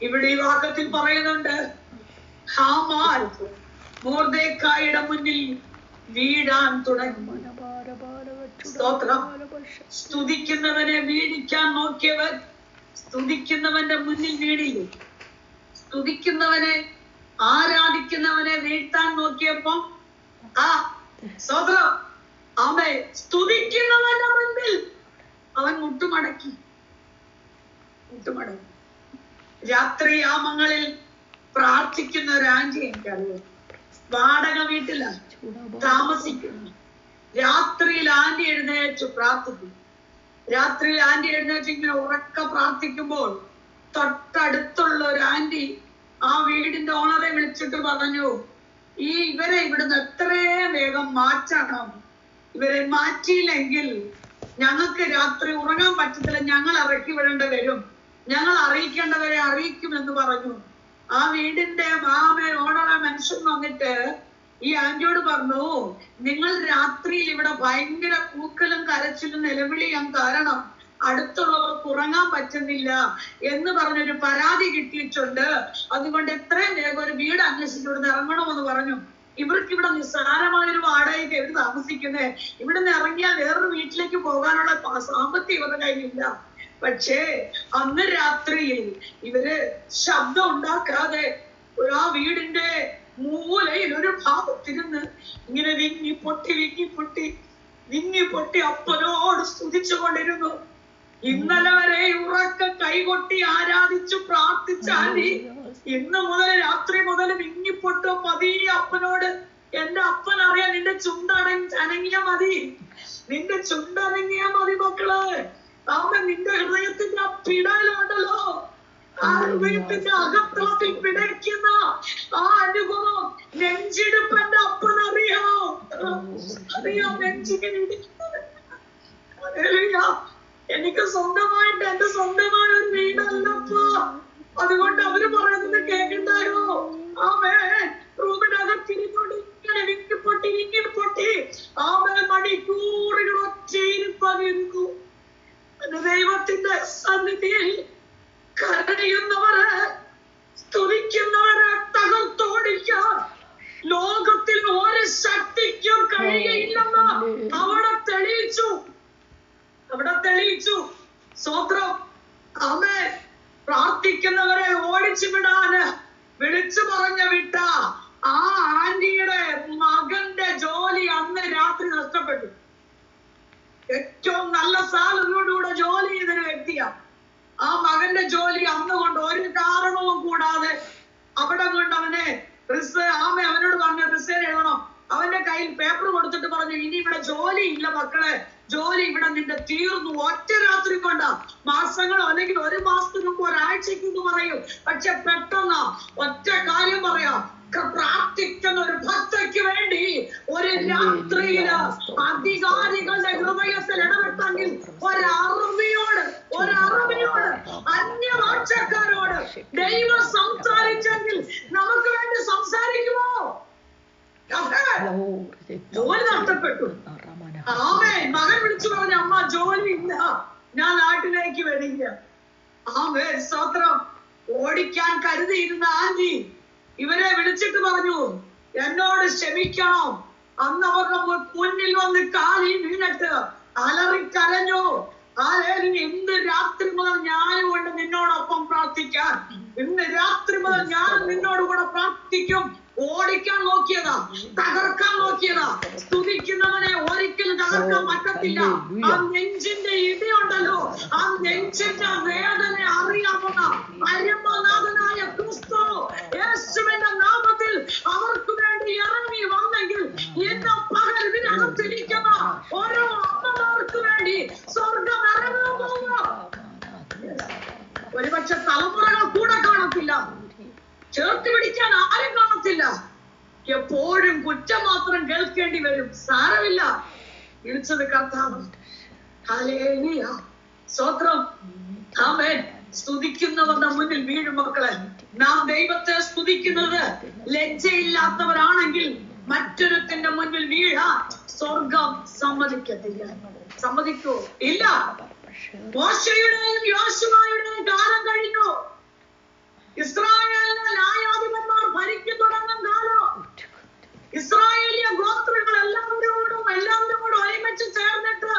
ഇവിടെ ഈ വാക്യത്തിൽ പറയുന്നുണ്ട്, ഹാമാൻ മൊർദെഖായിയുടെ മുന്നിൽ വീഴാൻ തുടങ്ങി. സ്തോത്രം. സ്തുതിക്കുന്നവനെ വീഴിക്കാൻ നോക്കിയവൻ സ്തുതിക്കുന്നവന്റെ മുന്നിൽ വീണില്ലേ? സ്തുതിക്കുന്നവനെ ആരാധിക്കുന്നവനെ വീഴ്ത്താൻ നോക്കിയപ്പോ സ്തോത്രം, അവൻ സ്തുതിക്കുന്നവന്റെ മുൻപിൽ അവൻ മുട്ടുമടക്കി. രാത്രിയാമങ്ങളിൽ പ്രാർത്ഥിക്കുന്ന ഒരു ആന്റി എനിക്കറിയാം. വാടക വീട്ടിലാണ് താമസിക്കുന്നു. രാത്രിയിൽ ആന്റി എഴുന്നേറ്റ് പ്രാർത്ഥിക്കും. രാത്രിയിൽ ആന്റി എഴുന്നേറ്റ് ഇങ്ങനെ ഉറക്ക പ്രാർത്ഥിക്കുമ്പോൾ തൊട്ടടുത്തുള്ള ഒരു ആന്റി ആ വീടിന്റെ ഓണറെ വിളിച്ചിട്ട് പറഞ്ഞു, ഇവരെ ഇവിടുന്ന് എത്രയും വേഗം മാറ്റണം. ഇവരെ മാറ്റിയില്ലെങ്കിൽ ഞങ്ങൾക്ക് രാത്രി ഉറങ്ങാൻ പറ്റത്തില്ല, ഞങ്ങൾ ഇറക്കി വിടേണ്ടി വരും, ഞങ്ങൾ അറിയിക്കേണ്ടവരെ അറിയിക്കുമെന്ന് പറഞ്ഞു. ആ വീടിന്റെ ഓണറെ മനുഷ്യൻ വന്നിട്ട് ഈ ആന്റിയോട് പറഞ്ഞു, നിങ്ങൾ രാത്രിയിൽ ഇവിടെ ഭയങ്കര കൂക്കലും കരച്ചിലും നിലവിളിയും കാരണം അടുത്തുള്ളവർക്ക് ഉറങ്ങാൻ പറ്റുന്നില്ല എന്ന് പറഞ്ഞൊരു പരാതി കിട്ടിയിട്ടുണ്ട്. അതുകൊണ്ട് എത്രയും വേഗം ഒരു വീട് അന്വേഷിച്ച് ഇവിടുന്ന് ഇറങ്ങണമെന്ന് പറഞ്ഞു. ഇവർക്ക് ഇവിടെ നിസ്സാരമായൊരു വാടകയ്ക്ക് എവിടെ താമസിക്കുന്നേ, ഇവിടുന്ന് ഇറങ്ങിയാൽ വേറൊരു വീട്ടിലേക്ക് പോകാനുള്ള സാമ്പത്തികം ഇവരുടെ കയ്യിലില്ല. പക്ഷേ അന്ന് രാത്രിയിൽ ഇവര് ശബ്ദം ഉണ്ടാക്കാതെ ആ വീടിന്റെ മൂലയിൽ ഒരു ഭാഗത്തിരുന്ന് ഇങ്ങനെ വിങ്ങി പൊട്ടി അപ്പനോട് സ്തുതിച്ചു കൊണ്ടിരുന്നു. ഇന്നലെ വരെ ഉറക്ക കൈകൊട്ടി ആരാധിച്ചു പ്രാർത്ഥിച്ചാൽ ഇന്ന് മുതൽ രാത്രി മുതൽ വിങ്ങിപ്പൊട്ടോ മതി അപ്പനോട്. എന്റെ അപ്പൻ അറിയാൻ നിന്റെ ചുണ്ടനങ്ങിയ മതി, നിന്റെ ചുണ്ടനങ്ങിയ മതി മക്കള്. അവൻ നിന്റെ ഹൃദയത്തിന്റെ ആ പിടലുണ്ടല്ലോ, ആ ഹൃദയത്തിന്റെ അകത്തളത്തിൽ പിടയ്ക്കുന്ന ആ അനുഭവം നെഞ്ചിടുപ്പ് എന്റെ അപ്പൻ അറിയാം. നെഞ്ചിങ്ങനെ എനിക്ക് സ്വന്തമായിട്ട് എന്റെ സ്വന്തമായ ഒരു വീടല്ലപ്പോ. അതുകൊണ്ട് അവര് പറയുന്നത് കേൾക്കണ്ടായോ? റൂമിനകത്തിരുന്നോണ്ട് ഇങ്ങനെ വിങ്ങിപ്പൊട്ടി മണിക്കൂറുകൾ ഒറ്റയിരുന്നു. ദൈവത്തിന്റെ സന്നിധിയിൽ കരയുന്നവരെ സ്തുതിക്കുന്നവരെ തകർത്തോടിക്കാൻ ലോകത്തിൽ ഒരു ശക്തിക്കും കഴിയുകയില്ലെന്ന് അവിടെ തെളിയിച്ചു. സ്തോത്രം. ആമേൻ. പ്രാർത്ഥിക്കുന്നവരെ ഓടിച്ചു വിടാന് വിളിച്ചു വിട്ട ആ ആന്റിയുടെ മകന്റെ ജോലി അന്ന് രാത്രി നഷ്ടപ്പെട്ടു. ഏറ്റവും നല്ല സാലറിയോടുകൂടെ ജോലി ചെയ്തൊരു വ്യക്തിയാ. ആ മകന്റെ ജോലി അന്ന് കൊണ്ട് ഒരു കാരണവും കൂടാതെ അവിടെ കൊണ്ട് അവനോട് പറഞ്ഞു റിസൈൻ എഴുതണം. അവന്റെ കയ്യിൽ പേപ്പർ കൊടുത്തിട്ട് പറഞ്ഞു, ഇനി ഇവിടെ ജോലി ഇല്ല മക്കളെ, ജോലി ഇവിടെ നിന്റെ തീർന്നു. ഒറ്റ രാത്രി കൊണ്ടാ, മാസങ്ങളോ അല്ലെങ്കിൽ ഒരു മാസത്തിന് മുമ്പ് ഒരാഴ്ചക്ക് പറയും. പക്ഷെ പെട്ടെന്ന് ഒറ്റ കാര്യം പറയാം, പ്രാർത്ഥിക്കുന്ന ഒരു ഭക്തയ്ക്ക് വേണ്ടി ഒരു രാത്രിയില് അധികാരികളുടെ ഹൃദയത്തിൽ ഇടപെട്ടെങ്കിൽ ഒരറബിയോട് അന്യഭാഷക്കാരോട് ദൈവം സംസാരിച്ചെങ്കിൽ നമുക്ക് വേണ്ടി സംസാരിക്കുമോ? ജോലി നഷ്ടപ്പെട്ടു. മകൻ വിളിച്ചു പറഞ്ഞു, അമ്മ ജോലി ഇല്ല, ഞാൻ നാട്ടിലേക്ക് വരില്ല. സ്തോത്രം. ഓടിക്കാൻ കരുതിയിരുന്ന ആന്റി ഇവരെ വിളിച്ചിട്ട് പറഞ്ഞു, എന്നോട് ക്ഷമിക്കണം, അന്ന് അവരുടെ മുന്നിൽ വന്ന് കാലിൽ വീണിട്ട് അലറിക്കരഞ്ഞു. ഇന്ന് രാത്രി മുതൽ ഞാനും കൊണ്ട് നിന്നോടൊപ്പം പ്രാർത്ഥിക്കാൻ, ഇന്ന് രാത്രി മുതൽ ഞാൻ നിന്നോട് കൂടെ പ്രാർത്ഥിക്കും. ഓടിക്കാൻ നോക്കിയതാ, തകർക്കാൻ നോക്കിയതാ. സ്തുതിക്കുന്നവനെ ഒരിക്കലും തകർക്കാൻ പറ്റത്തില്ല. ആ നെഞ്ചിന്റെ ഇടിയുണ്ടല്ലോ, ആ നെഞ്ചിന്റെ വേദന അറിയാവുന്ന പരമനാഥനായ ക്രിസ്തു യേശുവിന്റെ നാമത്തിൽ അവർക്ക് വേണ്ടി ഇറങ്ങി വന്നെങ്കിൽ ഇന്ന് പകൽ ഇതിനകത്തിരിക്കുന്ന ഓരോ അമ്മമാർക്ക് വേണ്ടി സ്വർഗം ഇറങ്ങാൻ പോകുക. ഒരുപക്ഷെ തലമുറകൾ കൂടെ കാണത്തില്ല, ചേർത്ത് പിടിക്കാൻ ആരും കാണത്തില്ല, എപ്പോഴും കുറ്റം മാത്രം കേൾക്കേണ്ടി വരും. സാരമില്ല, വിളിച്ചത് കർത്താവ്. ഹല്ലേലൂയ. സ്തോത്രം. ആമേൻ. സ്തുതിക്കുന്നവരുടെ മുന്നിൽ വീഴും മക്കളെ. നാം ദൈവത്തെ സ്തുതിക്കുന്നത് ലജ്ജയില്ലാത്തവരാണെങ്കിൽ മറ്റൊരുത്തിന്റെ മുന്നിൽ വീഴാൻ സ്വർഗം സമ്മതിക്കത്തില്ല. സമ്മതിക്കോ? ഇല്ല. മോശയുടെയും യോശുവയുടെയും കാലം കഴിഞ്ഞു. ഇസ്രായേലിനെ ന്യായാധിപന്മാർ ഭരിക്കും തുടങ്ങും കാലം. ഇസ്രായേലിയ ഗോത്രങ്ങൾ എല്ലാവരോടും കൂടെ ഒരുമിച്ച് ചേർന്നിട്ട്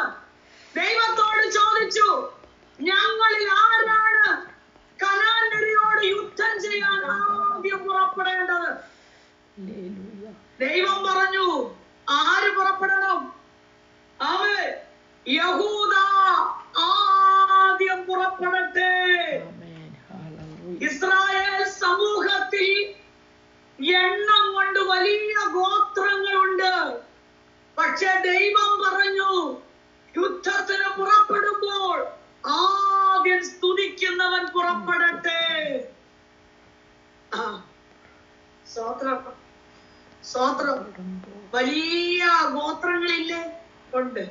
ദൈവത്തോട് ചോദിച്ചു, ഞങ്ങളിൽ ആരാണ് കനാന്യരോട് യുദ്ധം ചെയ്യാൻ ആദ്യം പുറപ്പെടേണ്ടത്? ദൈവം പറഞ്ഞു, ആര് പുറപ്പെടണം? അവൻ യഹൂദ ആദ്യം പുറപ്പെടട്ടെ. ഇസ്രായേൽ സമൂഹത്തിൽ എണ്ണം കൊണ്ട് വലിയ ഗോത്രങ്ങളുണ്ട്. പക്ഷെ ദൈവം പറഞ്ഞു, യുദ്ധത്തിന് പുറപ്പെടുമ്പോൾ ആദ്യം സ്തുതിക്കുന്നവൻ പുറപ്പെടട്ടെ. സ്വോത്രം. വലിയ ഗോത്രങ്ങളില്ലേ? ഉണ്ട്.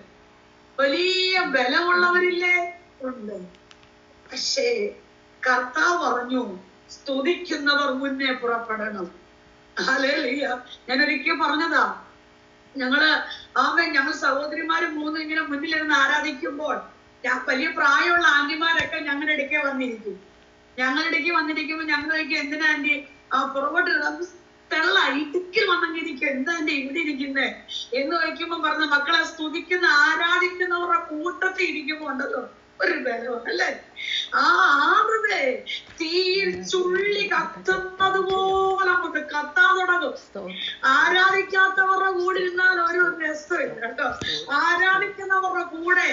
വലിയ ബലമുള്ളവരില്ലേ? ഉണ്ട്. പക്ഷേ കർത്താവ് പറഞ്ഞു, സ്തുതിക്കുന്നവർ മുന്നേ പുറപ്പെടണം. ഹല്ലേലൂയ. ഞാൻ ഒരിക്കൽ പറഞ്ഞതാ, ഞങ്ങൾ സഹോദരിമാരും മൂന്നും ഇങ്ങനെ മുന്നിലിരുന്ന് ആരാധിക്കുമ്പോൾ വലിയ പ്രായമുള്ള ആന്റിമാരൊക്കെ ഞങ്ങളുടെ ഇടയ്ക്ക് വന്നിരിക്കും. ഞങ്ങൾ എന്തിനാ ആന്റി പുറകോട്ട് തെള്ള ഇടുക്കി വന്നിരിക്കും, എന്താ എന്റെ ഇവിടെ ഇരിക്കുന്നേ എന്ന് വയ്ക്കുമ്പോ പറഞ്ഞ, മക്കളെ സ്തുതിക്കുന്ന ആരാധിക്കുന്നവരുടെ കൂട്ടത്തിൽ ഇരിക്കുമ്പോ ഉണ്ടല്ലോ ഒരു ബലം അല്ലേ? ആരുടെ തീയിൽ ചുള്ളി കത്തുന്നത് പോലെ നമുക്ക് കത്താൻ തുടങ്ങും. ആരാധിക്കാത്തവരുടെ കൂടെ ഇരുന്നാൽ ഒരു രസമില്ല കേട്ടോ. ആരാധിക്കുന്നവരുടെ കൂടെ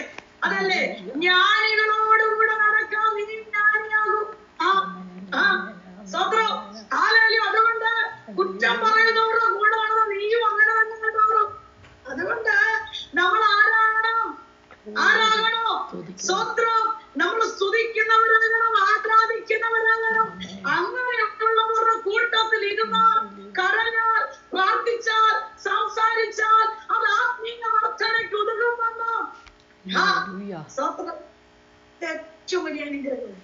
അതല്ലേ, ജ്ഞാനികളോടുകൂടെ നടക്കാൻ നീ ജ്ഞാനിയാകും. അതുകൊണ്ട് കുറ്റം പറയുന്നവരുടെ കൂടെ ആണോ നീയും അങ്ങനെ തന്നെ കേട്ടോറും. അതുകൊണ്ട് നമ്മൾ ആരാകണോ? സ്വത്രം. നമ്മൾ സ്തുതിക്കുന്നവരാകണം, ആരാധിക്കുന്നവരാകണം. അങ്ങനെയൊക്കെയുള്ളവരുടെ കൂട്ടത്തിൽ ഇരുന്നാൽ, കരഞ്ഞാൽ, പ്രാർത്ഥിച്ചാൽ, സംസാരിച്ചാൽ അത് ആത്മീയ വർദ്ധനയ്ക്ക് ഉതകുമെന്ന് ഏറ്റവും വലിയ അനുഗ്രഹം.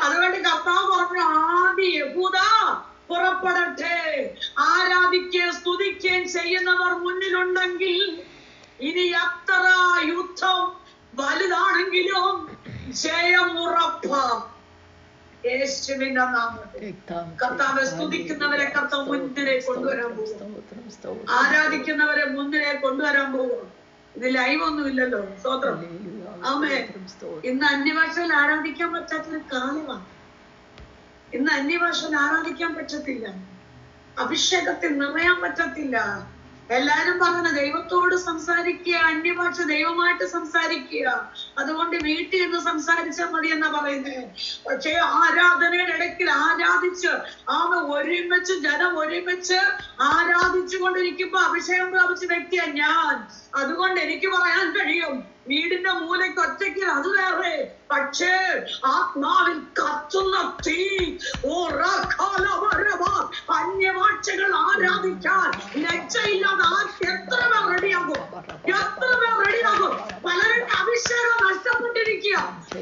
അതുകൊണ്ട് കർത്താവ് പറഞ്ഞു, ആദ്യം യഹൂദ പുറപ്പെടട്ടെ. ആരാധിക്കുകയും സ്തുതിക്കുകയും ചെയ്യുന്നവർ മുന്നിലുണ്ടെങ്കിൽ ഇനി എത്ര യുദ്ധം വലുതാണെങ്കിലും ജയം ഉറപ്പാ. യേശുവിന്റെ നാമത്തിൽ കർത്താവ് സ്തുതിക്കുന്നവരെ കർത്താവ് മുന്നിലെ കൊണ്ടുവരാൻ പോകും. ആരാധിക്കുന്നവരെ മുന്നിലെ കൊണ്ടുവരാൻ പോകും. ഇത് ലൈവ് ഒന്നുമില്ലല്ലോ. സ്തോത്രം. ആമേൻ. ഇന്ന് അന്യഭാഷയിൽ ആരാധിക്കാൻ പറ്റാത്തൊരു കാലമാണ്. ഇന്ന് അന്യഭാഷയിൽ ആരാധിക്കാൻ പറ്റത്തില്ല. അഭിഷേകത്തിൽ നിറയാൻ പറ്റത്തില്ല. എല്ലാരും പറഞ്ഞ ദൈവത്തോട് സംസാരിക്കുക, അന്യഭാഷ ദൈവമായിട്ട് സംസാരിക്കുക. അതുകൊണ്ട് വീട്ടിൽ നിന്ന് സംസാരിച്ചാൽ മതി എന്നാ പറയുന്നത്. പക്ഷേ ആരാധനയുടെ ഇടയ്ക്കിൽ ആരാധിച്ച് ഒരുമിച്ച് ജനം ഒരുമിച്ച് ആരാധിച്ചു കൊണ്ടിരിക്കുമ്പോ അഭിഷേകം പ്രാപിച്ച വ്യക്തിയാണ് ഞാൻ. അതുകൊണ്ട് എനിക്ക് പറയാൻ കഴിയും, വീടിന്റെ മൂലയ്ക്ക് ഒറ്റയ്ക്ക് അത് വേറെ, പക്ഷേ ആത്മാവിൽ കത്തുന്ന തീ. അന്യഭാഷകൾ ആരാധിക്കാൻ ലജ്ജയില്ലാതെ എത്ര പേർ റെഡിയാകും? പലരുടെ അഭിഷേകം നഷ്ടപ്പെട്ടിരിക്കുക,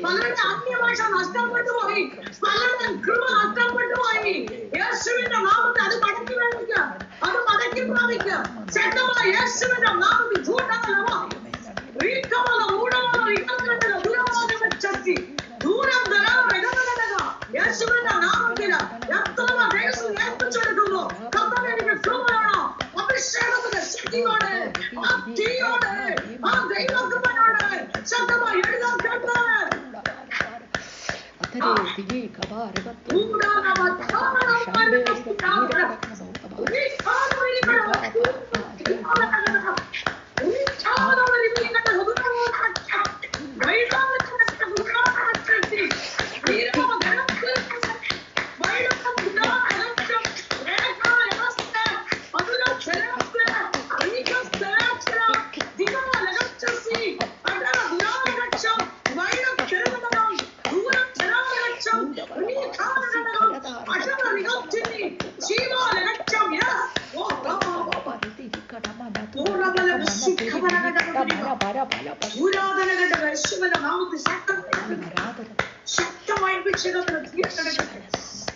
പലരുടെ അന്യഭാഷ നഷ്ടപ്പെട്ടു പോയി, പലരുടെ കൃപ നഷ്ടപ്പെട്ടു പോയി. യേശുവിന്റെ നാമത്തെ അത് മടക്കി വേണ്ടിക്കുക, അത് മടക്കി പ്രാപിക്കുക. ശക്തമായ യേശുവിന്റെ നാമത്തിൽ ദൂരം യേശുവിന്റെ നാമത്തിന് എത്ര ഏൽപ്പിച്ചെടുക്കുന്നു. കർത്താവിന്റെ കൃപയാണോ? അഭിഷേകത്തിന്റെ ശക്തിയോടെ, ആ തീയോടെ, ആ ദൈവകൃപയോടെ ശക്തമായി എഴുതാൻ കേട്ടത്.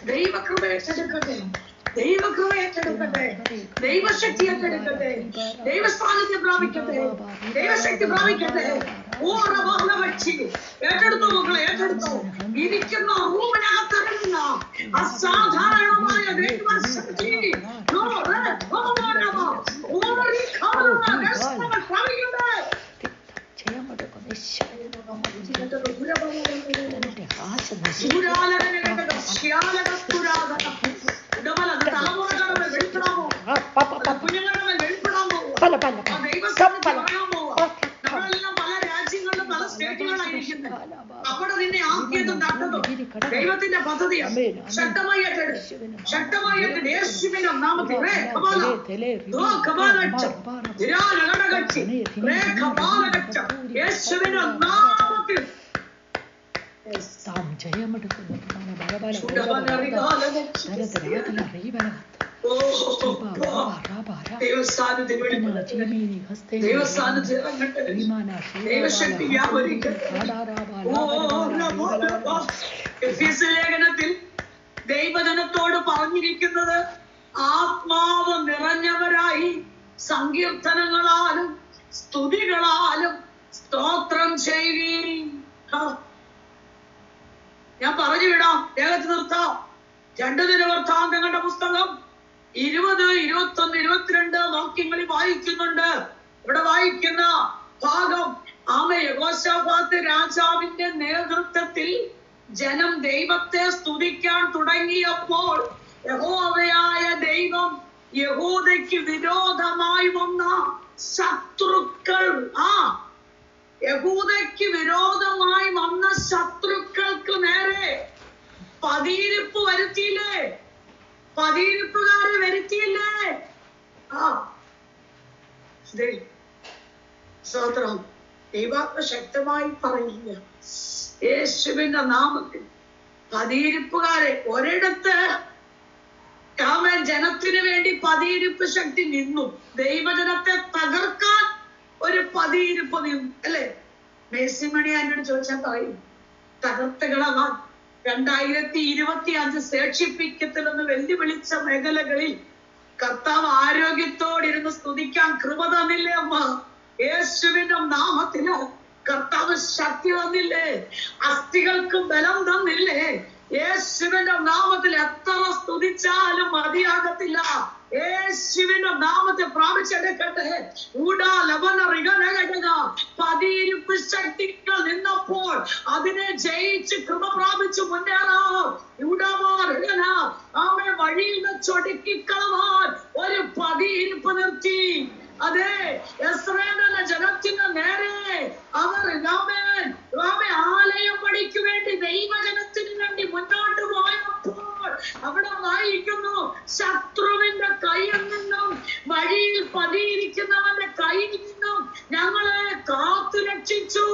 ദൈവകൃപ ഏറ്റെടുക്കട്ടെ. ദൈവകൃപ ഏറ്റെടുക്കട്ടെ, ദൈവശക്തി ഏറ്റെടുക്കട്ടെ, ദൈവസാന്നിധ്യം പ്രാപിക്കട്ടെ, ദൈവശക്തി പ്രാപിക്കട്ടെ. ഏറ്റെടുത്തോ മക്കളെ, ഏറ്റെടുത്തോ. ഇരിക്കുന്ന റൂമിനകത്തിറങ്ങുന്ന അസാധാരണമായ ദൈവശക്തി കുഞ്ഞുങ്ങളുടെ വെളിപ്പെടാൻ പോകും. നമ്മളെല്ലാം പല രാജ്യങ്ങളിലും പല സ്റ്റേറ്റുകളായിരിക്കുന്നത്. അവിടെ നിന്നെ ആക്കിയതും നട്ടതും ദൈവത്തിന്റെ പദ്ധതിയാണ്. ശക്തമായി ഏറ്റെടുക്കും, ശക്തമായി ഏറ്റെടുക്കും. യേശുവിന്റെ നാമത്തിൽ യേശുവിന്റെ നാമത്തിൽ ലേഖനത്തിൽ ദൈവജനത്തോട് പറഞ്ഞിരിക്കുന്നത് ആത്മാവ് നിറഞ്ഞവരായി സങ്കീർത്തനങ്ങളാലും സ്തുതികളാലും സ്തോത്രം ചെയ്യുകയും. ഞാൻ പറഞ്ഞു വിടാം, വേഗത്തിൽ നിർത്താം. 2 ദിനവൃത്താന്തങ്ങളുടെ പുസ്തകം 20, 21, 22 വാക്യങ്ങളിൽ വായിക്കുന്നുണ്ട്. ഇവിടെ വായിക്കുന്ന ഭാഗം യഹോശാഫാത്ത് രാജാവിന്റെ നേതൃത്വത്തിൽ ജനം ദൈവത്തെ സ്തുതിക്കാൻ തുടങ്ങിയപ്പോൾ യഹോവയായ ദൈവം യഹൂദയ്ക്ക് വിരോധമായി വന്ന ശത്രുക്കൾ യഹൂദയ്ക്ക് വിരോധമായി വന്ന ശത്രുക്കൾക്ക് നേരെ പതിയിരിപ്പ് വരുത്തിയില്ലേ? പതിയിരിപ്പുകാരെ വരുത്തിയില്ലേ? സ്തോത്രം. ദൈവാത്മ ശക്തമായി പറയുക, യേശുവിന്റെ നാമത്തിൽ പതിയിരിപ്പുകാരെ ഒരിടത്ത് ജനത്തിന് വേണ്ടി പതിയിരിപ്പ് ശക്തി നിന്നു. ദൈവജനത്തെ തകർക്കാൻ ഒരു പതിയിരിപ്പ് നിന്നു, അല്ലെ? മേഴ്സിമണി എന്നോട് ചോദിച്ചാൽ പറയും, തകർത്തുകളാൻ 2025 ശേഷിപ്പിക്കത്തില്ലെന്ന് വെല്ലുവിളിച്ച മേഖലകളിൽ കർത്താവ് ആരോഗ്യത്തോടിരുന്ന് സ്തുതിക്കാൻ കൃപ തന്നില്ലേ അമ്മ? യേശുവിന്റെ നാമത്തില് കർത്താവ് ശക്തി തന്നില്ലേ? അസ്ഥികൾക്ക് ബലം തന്നില്ലേ? യേശുവിന്റെ നാമത്തിൽ എത്ര സ്തുതിച്ചാലും മതിയാകത്തില്ല. യേശുവിന്റെ നാമത്തെ പ്രാപിച്ചെടുക്കട്ടെ. പതിയിരിപ്പ് ശക്തികൾ നിന്നപ്പോൾ അതിനെ ജയിച്ച് കൃപ പ്രാപിച്ചു മുന്നേറാം. അവനെ വഴിയിൽ വെച്ചൊടുക്കിക്കളവാൻ ഒരു പതിയിരിപ്പ് നിർത്തി. അതെ, ഇസ്രായേലിന്റെ ജനത്തിന് നേരെ അവർ ആലയം പണിക്ക് വേണ്ടി ദൈവജനത്തിന് വേണ്ടി മുന്നോട്ട് പോയപ്പോൾ അവിടെ വായിക്കുന്നു, ശത്രുവിന്റെ കയ്യിൽ നിന്നും വഴിയിൽ പതിയിരിക്കുന്നവന്റെ കയ്യിൽ നിന്നും ഞങ്ങളെ കാത്തു രക്ഷിച്ചു.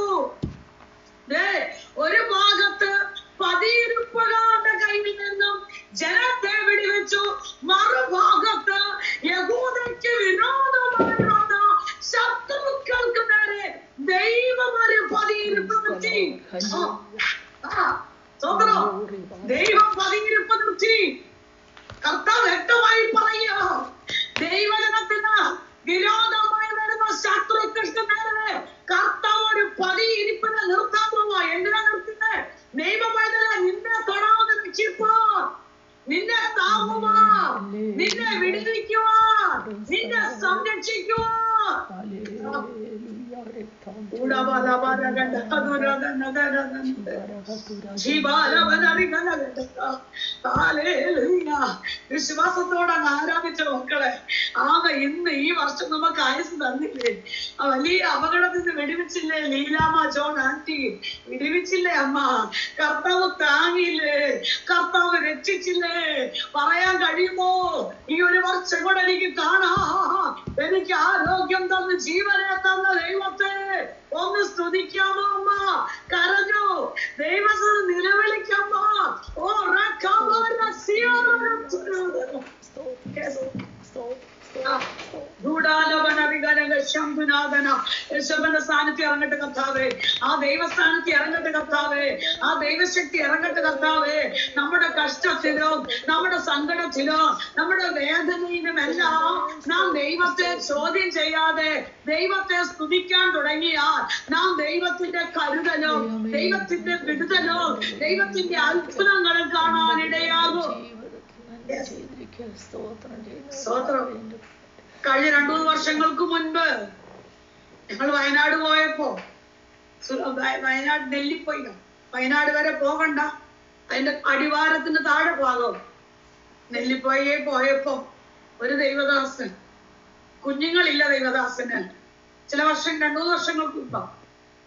ഒരു ഭാഗത്ത് പതിയിരിപ്പുകാരുടെ കയ്യിൽ നിന്നും ജനത്തെ വെടിവെച്ചു, മറുഭാഗത്ത് യഹൂദയ്ക്ക് വിരോധമായി വന്ന ശത്രുക്കൾക്ക് നേരെ ദൈവം ഒരു പതിയിരിപ്പ് നിർത്തി. ദൈവം പതിയിരിപ്പ് നിർത്തി. കർത്താവ് വ്യക്തമായി പറയുക, ദൈവജനത്തിന് വിരോധമായി വരുന്ന ശത്രുക്കൾക്ക് നേരെ കർത്താവ് ഒരു പതിയിരിപ്പിനെ നിർത്താൻ പോവാ. എന്തിനാ നിർത്തുന്നത്? ദൈവമൈതല നിന്നെ തൊടാതെ രക്ഷിക്കുക, നിന്നെ താങ്ങുക, നിന്നെ വിടുവിക്കുക, നിന്നെ സംരക്ഷിക്കുക. വിശ്വാസത്തോടെ ആരാധിച്ച മക്കളെ, ഇന്ന് ഈ വർഷം നമുക്ക് ആയുസ് തന്നില്ലേ? വലിയ അപകടത്തിൽ നിന്ന് വെടിവെച്ചില്ലേ? ലീലാമ്മ ജോൺ ആന്റി വെടിവെച്ചില്ലേ? അമ്മ കർത്താവ് താങ്ങിയില്ലേ? കർത്താവ് രക്ഷിച്ചില്ലേ? പറയാൻ കഴിയുമോ? ഈ ഒരു വർഷം കൂടെ എനിക്ക് കാണാം. എനിക്ക് ആരോഗ്യം തന്ന് ജീവനെ തന്ന ദൈവത്തെ ഒന്ന് സ്തുതിക്കാമോ അമ്മ? കരഞ്ഞോ? ദൈവത്തെ നിലവിളിക്കാമോ? ശംഭുനാഥന യേശുവിന്റെ സ്ഥാനത്ത് ഇറങ്ങട്ടെ കർത്താവേ. ആ ദൈവസ്ഥാനത്ത് ഇറങ്ങട്ടെ കർത്താവേ. ആ ദൈവശക്തി ഇറങ്ങട്ടെ കർത്താവേ. നമ്മുടെ കഷ്ടത്തിലോ നമ്മുടെ സങ്കടത്തിലോ നമ്മുടെ വേദനയിലും എല്ലാം നാം ദൈവത്തെ ചോദ്യം ചെയ്യാതെ ദൈവത്തെ സ്തുതിക്കാൻ തുടങ്ങിയാൽ നാം ദൈവത്തിന്റെ കരുതലോ ദൈവത്തിന്റെ വിടുതലോ ദൈവത്തിന്റെ അത്ഭുതങ്ങളും കാണാനിടയാകും. കഴിഞ്ഞ 2-3 വർഷങ്ങൾക്ക് മുൻപ് ഞങ്ങൾ വയനാട് പോയപ്പോ, വയനാട് നെല്ലിപ്പോയി, വയനാട് വരെ പോകണ്ട, അതിന്റെ അടിവാരത്തിന്റെ താഴെ ഭാഗം നെല്ലിപ്പോയെ പോയപ്പോ ഒരു ദൈവദാസൻ, കുഞ്ഞുങ്ങളില്ല ദൈവദാസന്, ചില വർഷം 2-3 വർഷങ്ങൾക്ക് മുമ്പ്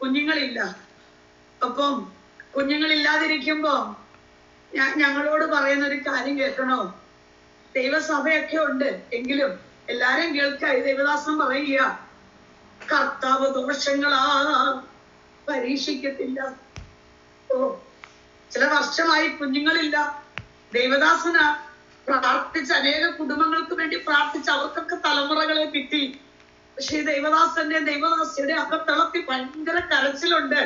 കുഞ്ഞുങ്ങളില്ല. അപ്പം കുഞ്ഞുങ്ങളില്ലാതിരിക്കുമ്പോ ഞങ്ങളോട് പറയുന്ന ഒരു കാര്യം കേൾക്കണോ? ദൈവസഭയൊക്കെ ഉണ്ട് എങ്കിലും എല്ലാരും കേൾക്കായി. ദൈവദാസൻ പറയുക, കർത്താവ് ദോഷങ്ങളാ പരീക്ഷിക്കത്തില്ല. ഓ, ചില വർഷമായി കുഞ്ഞുങ്ങളില്ല. ദൈവദാസന പ്രാർത്ഥിച്ച് അനേക കുടുംബങ്ങൾക്ക് വേണ്ടി പ്രാർത്ഥിച്ച് അവർക്കൊക്കെ തലമുറകളെ കിട്ടി. പക്ഷെ ഈ ദൈവദാസിയുടെ അകത്തളത്തിൽ ഭയങ്കര കരച്ചിലുണ്ട്,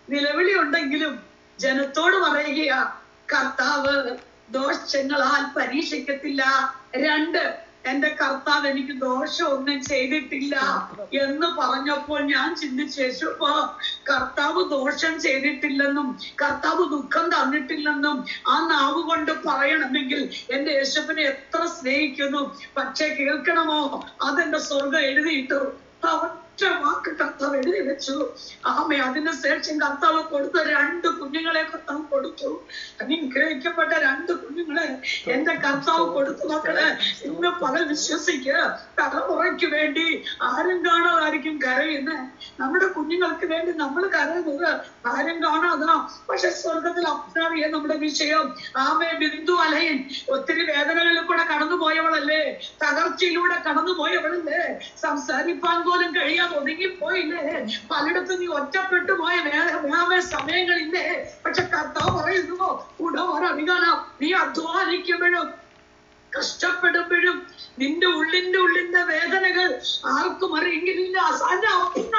നിലവിളി ഉണ്ടെങ്കിലും ജനത്തോട് പറയുകയാ, കർത്താവ് ദോഷങ്ങളാൽ പരീക്ഷിക്കത്തില്ല. 2, എന്റെ കർത്താവ് എനിക്ക് ദോഷം ഒന്നും ചെയ്തിട്ടില്ല എന്ന് പറഞ്ഞപ്പോൾ ഞാൻ ചിന്തിച്ചേച്ചപ്പോ, കർത്താവ് ദോഷം ചെയ്തിട്ടില്ലെന്നും കർത്താവ് ദുഃഖം തന്നിട്ടില്ലെന്നും ആ നാവ് കൊണ്ട് പറയണമെങ്കിൽ എന്റെ യേശുവിനെ എത്ര സ്നേഹിക്കുന്നു. പക്ഷെ കേൾക്കണമോ, അതെന്റെ സ്വർഗം എഴുതിയിട്ടു. ഒറ്റ വാക്ക് കർത്താവ് എഴുതി വെച്ചു. ആമേ. അതിനുശേഷം കർത്താവ് കൊടുത്ത 2 കുഞ്ഞുങ്ങളെ കർത്താവ് കൊടുത്തു. അനുഗ്രഹിക്കപ്പെട്ട 2 കുഞ്ഞുങ്ങളെ എന്റെ കർത്താവ് കൊടുത്തു. മക്കളെ, ഇന്ന് പകൽ വിശ്വസിക്കുക, തലമുറയ്ക്ക് വേണ്ടി ആരും കാണാതായിരിക്കും കരയുന്നത്. നമ്മുടെ കുഞ്ഞുങ്ങൾക്ക് വേണ്ടി നമ്മൾ കരയുന്നത് ആരും കാണാതാ. പക്ഷെ സ്വർഗത്തിൽ അപ്രാവിയ നമ്മുടെ വിഷയം. ആമേ. ബിന്ദു അലയൻ ഒത്തിരി വേദനകളിൽ കൂടെ കടന്നുപോയവളല്ലേ, തകർച്ചയിലൂടെ കടന്നുപോയവളല്ലേ, സംസാരിപ്പാൻ പോലും കഴിയാതെ ഒതുങ്ങിപ്പോയില്ലേ, പലയിടത്തും നീ ഒറ്റപ്പെട്ടു പോയ സമയങ്ങളില്ലേ. പക്ഷെ കർത്താവ് പറയുന്നു, ഉടവറിയാനാ, നീ അധ്വാനിക്കുമ്പോഴും കഷ്ടപ്പെടുമ്പോഴും നിന്റെ ഉള്ളിന്റെ വേദനകൾ ആർക്കും അറിയില്ല.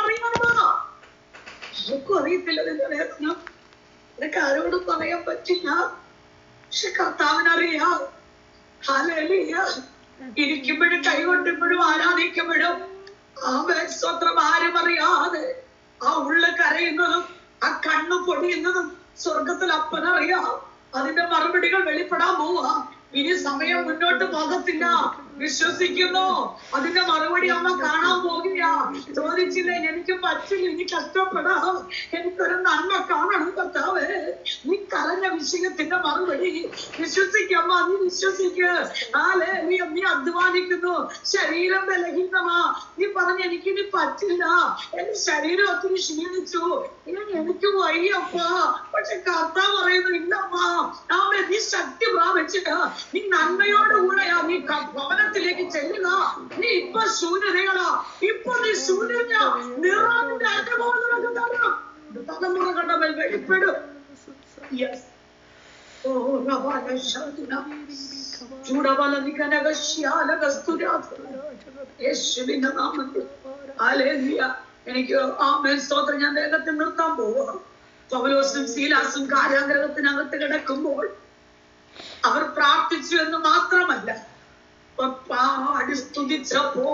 അറിയണമോ? ആർക്കും അറിയത്തില്ല നിന്റെ വേദന. നിനക്ക് ആരോടും പറയാൻ പറ്റില്ല. പക്ഷെ കർത്താവിനറിയാം. ഹല്ലേലൂയ. ഇരിക്കുമ്പോഴും കൈകൊണ്ടുമ്പോഴും ആരാധിക്കുമ്പോഴും സ്വത്രം ആരും അറിയാതെ ആ ഉള്ളു കരയുന്നതും ആ കണ്ണു പൊടിയുന്നതും സ്വർഗത്തിൽ അപ്പനറിയാം. അതിന്റെ മറുപടികൾ വെളിപ്പെടാൻ പോവാ. ഇനി സമയം മുന്നോട്ട് പോകത്തില്ല. വിശ്വസിക്കുന്നു. അതിന്റെ മറുപടി അമ്മ കാണാൻ പോകില്ല. ചോദിച്ചില്ലേ, എനിക്ക് പറ്റില്ല, ഇനി കഷ്ടപ്പെടാം, എനിക്കൊരു നന്മ കാണണം കർത്താവേ. നീ കരഞ്ഞ വിഷയത്തിന്റെ മറുപടി വിശ്വസിക്കമ്മ, നീ വിശ്വസിക്ക്. നീ അധ്വാനിക്കുന്നു, ശരീരം ബലഹീനമാ, നീ പറഞ്ഞ എനിക്കിനി പറ്റില്ല, എന്റെ ശരീരം ഒത്തിരി ക്ഷീണിച്ചു, എനിക്ക് വയ്യപ്പാ. പക്ഷെ കർത്താവ് പറയുന്നു, ഇല്ലമ്മ, നീ ശക്തി പ്രാപിച്ചിട്ട് നീ നന്മയോടുകൂടെയാ നീ ഭവനത്തിലേക്ക് ചെല്ലുക. നീ ഇപ്പൊ ശൂന്യതകളാ, ഇപ്പൊ നീ ശൂന്യത നിറവിന്റെ തലമുറകളുടെ മേൽ വെളിപ്പെടും. യേശുവിന്റെ നാമത്തിൽ എനിക്ക് സ്തോത്രം. ഞാൻ വേഗത്തിൽ നിർത്താൻ പോവാ. പൗലോസും ശീലാസും കാരാഗ്രഹത്തിനകത്ത് കിടക്കുമ്പോൾ അവർ പ്രാർത്ഥിച്ചു എന്ന് മാത്രമല്ല, പാടി സ്തുതിച്ചപ്പോ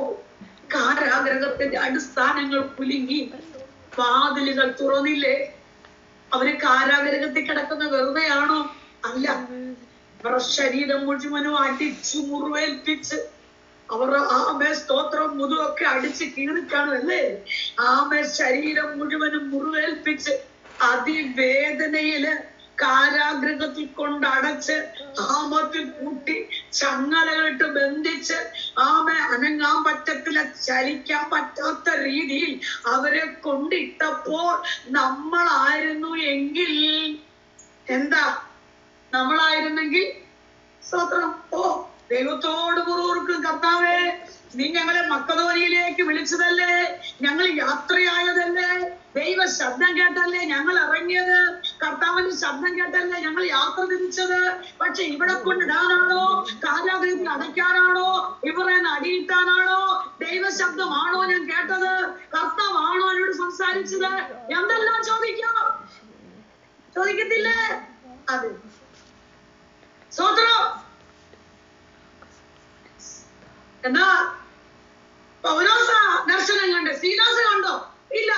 കാരാഗ്രഹത്തിന്റെ അടിസ്ഥാനങ്ങൾ കുലുങ്ങി, വാതിലുകൾ തുറന്നില്ലേ. അവര് കാരാഗ്രഹത്തിൽ കിടക്കുന്ന വെറുതെയാണോ? അല്ല. അവരുടെ ശരീരം മുഴുവനും അടിച്ചു മുറിവേൽപ്പിച്ച് അവർ സ്തോത്രം മുതുവൊക്കെ അടിച്ച് കീറിക്കാണും അല്ലേ. ശരീരം മുഴുവനും മുറിവേൽപ്പിച്ച് അതിവേദനയില് കാരാഗ്രഹത്തിൽ കൊണ്ടടച്ച് ആമത്തിൽ കൂട്ടി ചങ്ങലകളിട്ട് ബന്ധിച്ച് അനങ്ങാൻ പറ്റത്തില്ല, ചലിക്കാൻ പറ്റാത്ത രീതിയിൽ അവരെ കൊണ്ടിട്ടപ്പോൾ നമ്മളായിരുന്നു എങ്കിൽ എന്താ? നമ്മളായിരുന്നെങ്കിൽ സ്തോത്രം ദൈവത്തോട് പുറകോർക്കും. കർത്താവേ, നീ ഞങ്ങളെ മക്കദോനിയയിലേക്ക് വിളിച്ചതല്ലേ, ഞങ്ങൾ യാത്രയായതല്ലേ, ദൈവ ശബ്ദം കേട്ടല്ലേ ഞങ്ങൾ ഇറങ്ങിയത്. കർത്താവിന്റെ ശബ്ദം കേട്ടല്ലേ ഞങ്ങൾ യാത്ര തിരിച്ചത്. പക്ഷെ ഇവിടെ കൊണ്ടിടാനാണോ, കാരാഗ്രഹത്തിൽ അടയ്ക്കാനാണോ, ഇവരെ അടിയിട്ടാനാണോ, ദൈവശബ്ദമാണോ ഞാൻ കേട്ടത്, കർത്താവാണോ എന്നോട് സംസാരിച്ചത് എന്തെല്ലാം ചോദിക്കത്തില്ലേ? അതെ, സ്തോത്രം. എന്നാ പൗലോസ ദർശനം കണ്ട്, ശീലാസ് കണ്ടോ? ഇല്ല.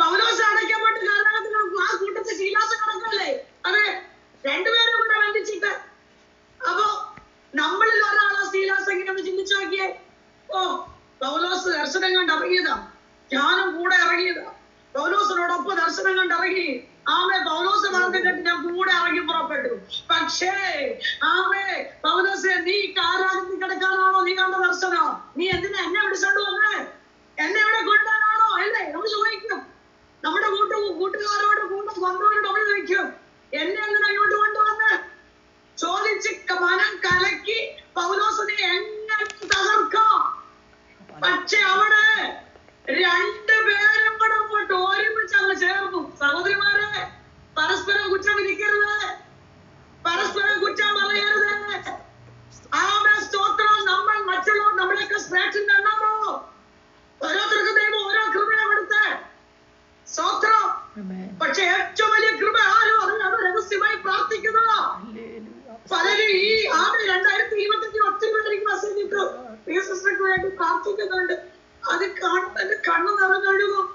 പൗലോസ അടയ്ക്കപ്പെട്ട് കാരണത്തിൽ ആ കൂട്ടത്തിൽ ശീലാസ് കിടക്കല്ലേ? അതെ, രണ്ടുപേരും കൂടെ ബന്ധിച്ചിട്ട്. അപ്പൊ നമ്മളിൽ ഒരാളാ ശീലാസ് എങ്ങനെയൊന്ന് ചിന്തിച്ചു നോക്കിയേ. ഓ, പൗലോസ് ദർശനം കണ്ട് ഇറങ്ങിയതാ, ഞാനും കൂടെ ഇറങ്ങിയതാ. പൗലോസിനോടൊപ്പം ദർശനം കണ്ട് ഇറങ്ങി. ആമേ, പൗലോസ് പറഞ്ഞു കേട്ട് ഞാൻ കൂടെ ഇറങ്ങി പുറപ്പെട്ടു. പക്ഷേ ആമേ, പൗലോസെ നീ കാരാഗ്രഹത്തിൽ കിടക്കാനാണോ നീ കണ്ട ദർശനം? നീ എന്തിനാ എന്നെ വിളിച്ചോണ്ട് വന്നേ? എന്നെ ഇവിടെ കൊണ്ടുവരാനാണോ? അല്ലേ നമ്മൾ ചോദിക്കും. നമ്മുടെ കൂട്ടുകാരോട് വന്നവരോട് നമ്മൾ ചോദിക്കും, എന്നെ എന്തിനാ ഇങ്ങോട്ട് കൊണ്ടുവന്ന് ചോദിച്ച് മനം കലക്കി പൗലോസിനെ എങ്ങനെ തകർക്കാം. പക്ഷെ അവിടെ രണ്ടുപേരും കൂടെ പോയിട്ട് ഒരുമിച്ച് അങ്ങ് ചേർന്നു. സഹോദരിമാരെ, പരസ്പരം കുറ്റം വിധിക്കരുത്, പരസ്പരം കുറ്റം പറയരുത്. ആമേൻ, സ്തോത്രം. നമ്മൾ മറ്റുള്ളവർ നമ്മളെയൊക്കെ ശ്രേഷ്ഠൻ കണ്ടാമോ? ഓരോരുത്തർക്കും ദൈവം ഓരോ കൃപയാണ് കൊടുത്തേ. സ്തോത്രം. പക്ഷെ ഏറ്റവും വലിയ കൃപ ആരും അത് രഹസ്യമായി പ്രാർത്ഥിക്കുന്നു. പലരും ഈ 2025 ഒത്തിരി പേര് എനിക്ക് മെസ്സേജ് ഇട്ടു, സിസ്റ്റർക്ക് വേണ്ടി പ്രാർത്ഥിക്കുന്നുണ്ട്. അത് കാണുമ്പോൾ എന്റെ കണ്ണു നിറഞ്ഞൊഴുകും.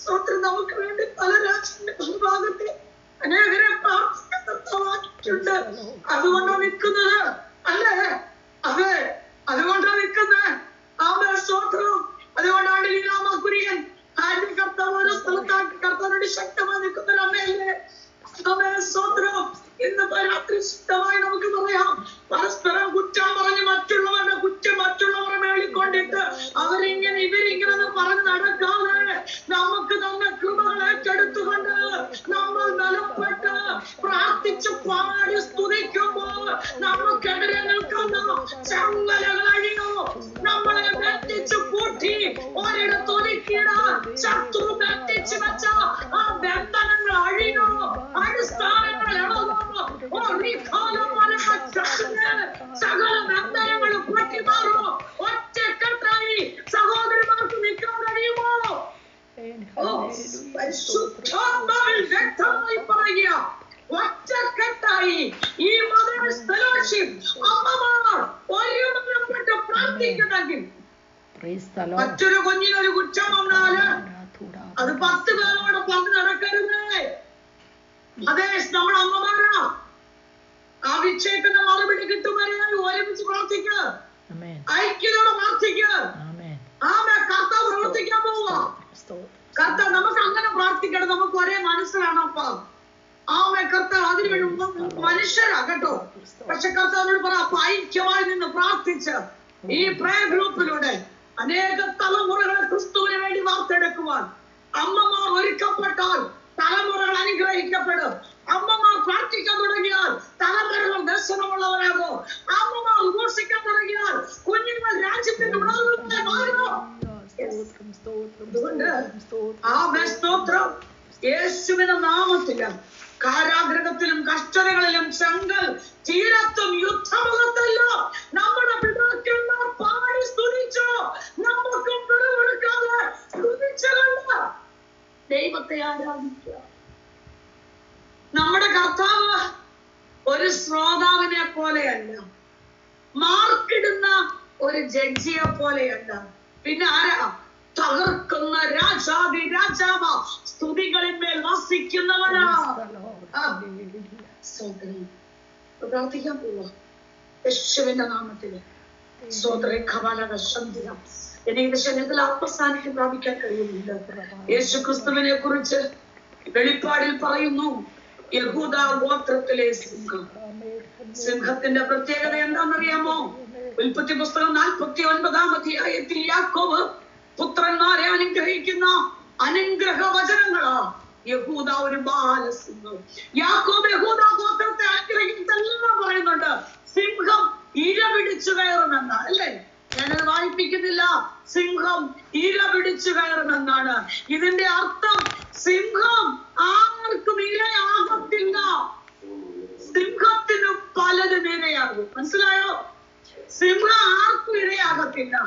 സ്തോത്രം. നമുക്ക് വേണ്ടി പല രാജ്യത്തിന്റെ ഭാഗത്ത് അനേകരെ പ്രാർത്ഥിക്കുന്നുണ്ട്. അതുകൊണ്ടാണ് നിൽക്കുന്നത്, അല്ലേ? അതെ, അതുകൊണ്ടാണ് നിൽക്കുന്നത്. ആമേൻ, സ്തോത്രം. അതുകൊണ്ടാണ് ലീലാമകുര്യൻ കർത്താവ് ഓരോ സ്ഥലത്താക്കി കർത്താവിനോട് ശക്തമായി നിൽക്കുന്ന അമ്മയല്ലേ? ആമേൻ, സ്തോത്രം. ഇന്ന് രാത്രി ശക്തമായി നമുക്ക് പറയാം, പരസ്പരം കുറ്റം പറഞ്ഞ് മറ്റുള്ളവരുടെ കുറ്റം മറ്റുള്ളവരെ മേളിക്കൊണ്ടിട്ട് അവരിങ്ങനെ ഇവരിങ്ങനെ പറഞ്ഞ് നടക്കാതെ നമുക്ക് തന്നെ കൃപകൾ ഏറ്റെടുത്തുകൊണ്ട് നമ്മൾ ബലപ്പെട്ട് പ്രാർത്ഥിച്ച് പാടി സ്തുതിക്കുമ്പോൾ നമുക്കെതിരെ നിൽക്കുന്ന ചങ്ങലകൾ അഴിയോ, നമ്മളെ വെട്ടിച്ച് പൂട്ടി ഒരിടത്തൊരുക്കിയിടാൻ ശത്രു വെട്ടിച്ച് വെച്ച ആ ബന്ധനങ്ങൾ അഴിയോ, അടിസ്ഥാനങ്ങൾ ഇളകോ, സകല ബന്ധനങ്ങളും പൊട്ടിമാറോ, ഒറ്റക്കെട്ടായി സഹോദരന്മാർക്ക് നിൽക്കാൻ കഴിയുമോ? വ്യക്തമായി പറയുക, ഒറ്റക്കെട്ടായി ഈ അമ്മമാർ ഒരുമനപ്പെട്ട് പ്രാർത്ഥിക്കുന്നെങ്കിൽ മറ്റൊരു കുഞ്ഞിനൊരു കുറ്റം വന്നാല് അത് 10 പേരോട് പങ്ക് നടക്കരുത്. അതേ, നമ്മുടെ അമ്മമാരാ ആ വിക്ഷേപന മറുപടി കിട്ടുവരെയായി ഒരുമിച്ച് പ്രാർത്ഥിക്കുക, ഐക്യതയോടെ പ്രാർത്ഥിക്കുക. കർത്താവ് പ്രവർത്തിക്കാൻ പോവുക. കർത്താവ് നമുക്ക് അങ്ങനെ പ്രാർത്ഥിക്കണം. നമുക്ക് ഒരേ മനസ്സിലാണ്. അപ്പ കർത്താവ് അതിനുവേണ്ടി മനുഷ്യരാ കേട്ടോ. പക്ഷെ കർത്താവിനോട് പറ, അപ്പൊ ഐക്യമായി നിന്ന് പ്രാർത്ഥിച്ച് ഈ പ്രയർ ഗ്രൂപ്പിലൂടെ അനേക തലമുറകളെ ക്രിസ്തുവിന് വേണ്ടി വാർത്തെടുക്കുവാൻ അമ്മമാർ ഒരുക്കപ്പെട്ടാൽ തലമുറകൾ അനുഗ്രഹിക്കപ്പെടും. അമ്മമാർ പ്രാർത്ഥിക്കാൻ തുടങ്ങിയാൽ തലമുറകൾ ദർശനമുള്ളവരാകോ. അമ്മമാർ ഉപോഷിക്കാൻ തുടങ്ങിയാൽ കുഞ്ഞുങ്ങൾ രാജ്യത്തിന്റെ ഉണർവിനെ മാറുമോ? യേശുവിന്റെ നാമത്തിലും കാരാഗ്രഹത്തിലും കഷ്ടതകളിലും ചെങ്കൽ തീരത്തും യുദ്ധമുഖത്തല്ലോ നമ്മുടെ പിതാക്കന്മാർ പാടി സ്തുതിച്ചോ, നമുക്കും പിടികൊടുക്കാതെ സ്തുതിച്ചല്ല ദൈവത്തെ ആരാധിക്കുക. നമ്മുടെ കർത്താവ് ഒരു ശ്രോതാവിനെ പോലെയല്ല, മാർക്കിടുന്ന ഒരു ജഡ്ജിയെ പോലെയല്ല. പിന്നെ ആരാ? തകർക്കുന്ന രാജാവി രാജാവ, സ്തുതികളിന്മേൽ വസിക്കുന്നവനാ. പ്രാർത്ഥിക്കാൻ പോവാ യേശുവിന്റെ നാമത്തില്. എനിക്ക് ശരീരത്തിൽ ആത്മസാന്നിധ്യം പ്രാപിക്കാൻ കഴിയുന്നില്ല. യേശു ക്രിസ്തുവിനെ കുറിച്ച് വെളിപ്പാടിൽ പറയുന്നു, യഹൂദ ഗോത്രത്തിലെ സിംഹം. സിംഹത്തിന്റെ പ്രത്യേകത എന്താണെന്നറിയാമോ? ഉൽപ്പത്തി പുസ്തകം 49-ാം അധ്യായത്തിൽ യാക്കോബ് പുത്രന്മാരെ അനുഗ്രഹിക്കുന്ന അനുഗ്രഹ വചനങ്ങളാ. യഹൂദ ഒരു ബാലസിംഹം. യാക്കോബ് യഹൂദ ഗോത്രത്തെ അനുഗ്രഹിക്കുന്നെല്ലാം പറയുന്നുണ്ട്. സിംഹം ഇര പിടിച്ചു കയറുമെന്ന, അല്ലേ? ഞാനത് വായിപ്പിക്കുന്നില്ല. സിംഹം ഇര പിടിച്ചു കയറുമെന്നാണ് ഇതിന്റെ അർത്ഥം. സിംഹം ആർക്കും ഇരയാകത്തില്ല.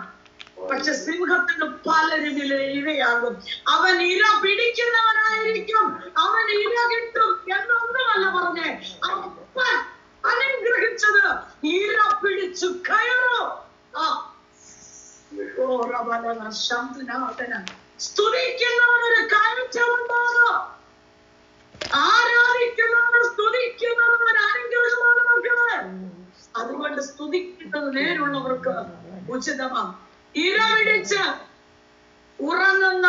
പക്ഷെ സിംഹത്തിന് പലരും ഇരയാകും. അവൻ ഇര പിടിക്കുന്നവനായിരിക്കും, അവൻ ഇര കിട്ടും എന്നൊന്നുമല്ല പറഞ്ഞേ. അപ്പൻ അനുഗ്രഹിച്ചത് ഇര പിടിച്ചു കയറോ. സ്തുതിക്കുന്നവനൊരു കയറ്റമുണ്ടാകും, ആരാധിക്കുന്നവന് സ്തുതിക്കുന്നവൻ അനുഗ്രഹമാണ് മക്കളെ. അതുകൊണ്ട് സ്തുതിക്കുന്നത് നേരുള്ളവർക്ക് ഉചിതമാണ്. ഇര പിടിച്ച് ഉറങ്ങുന്ന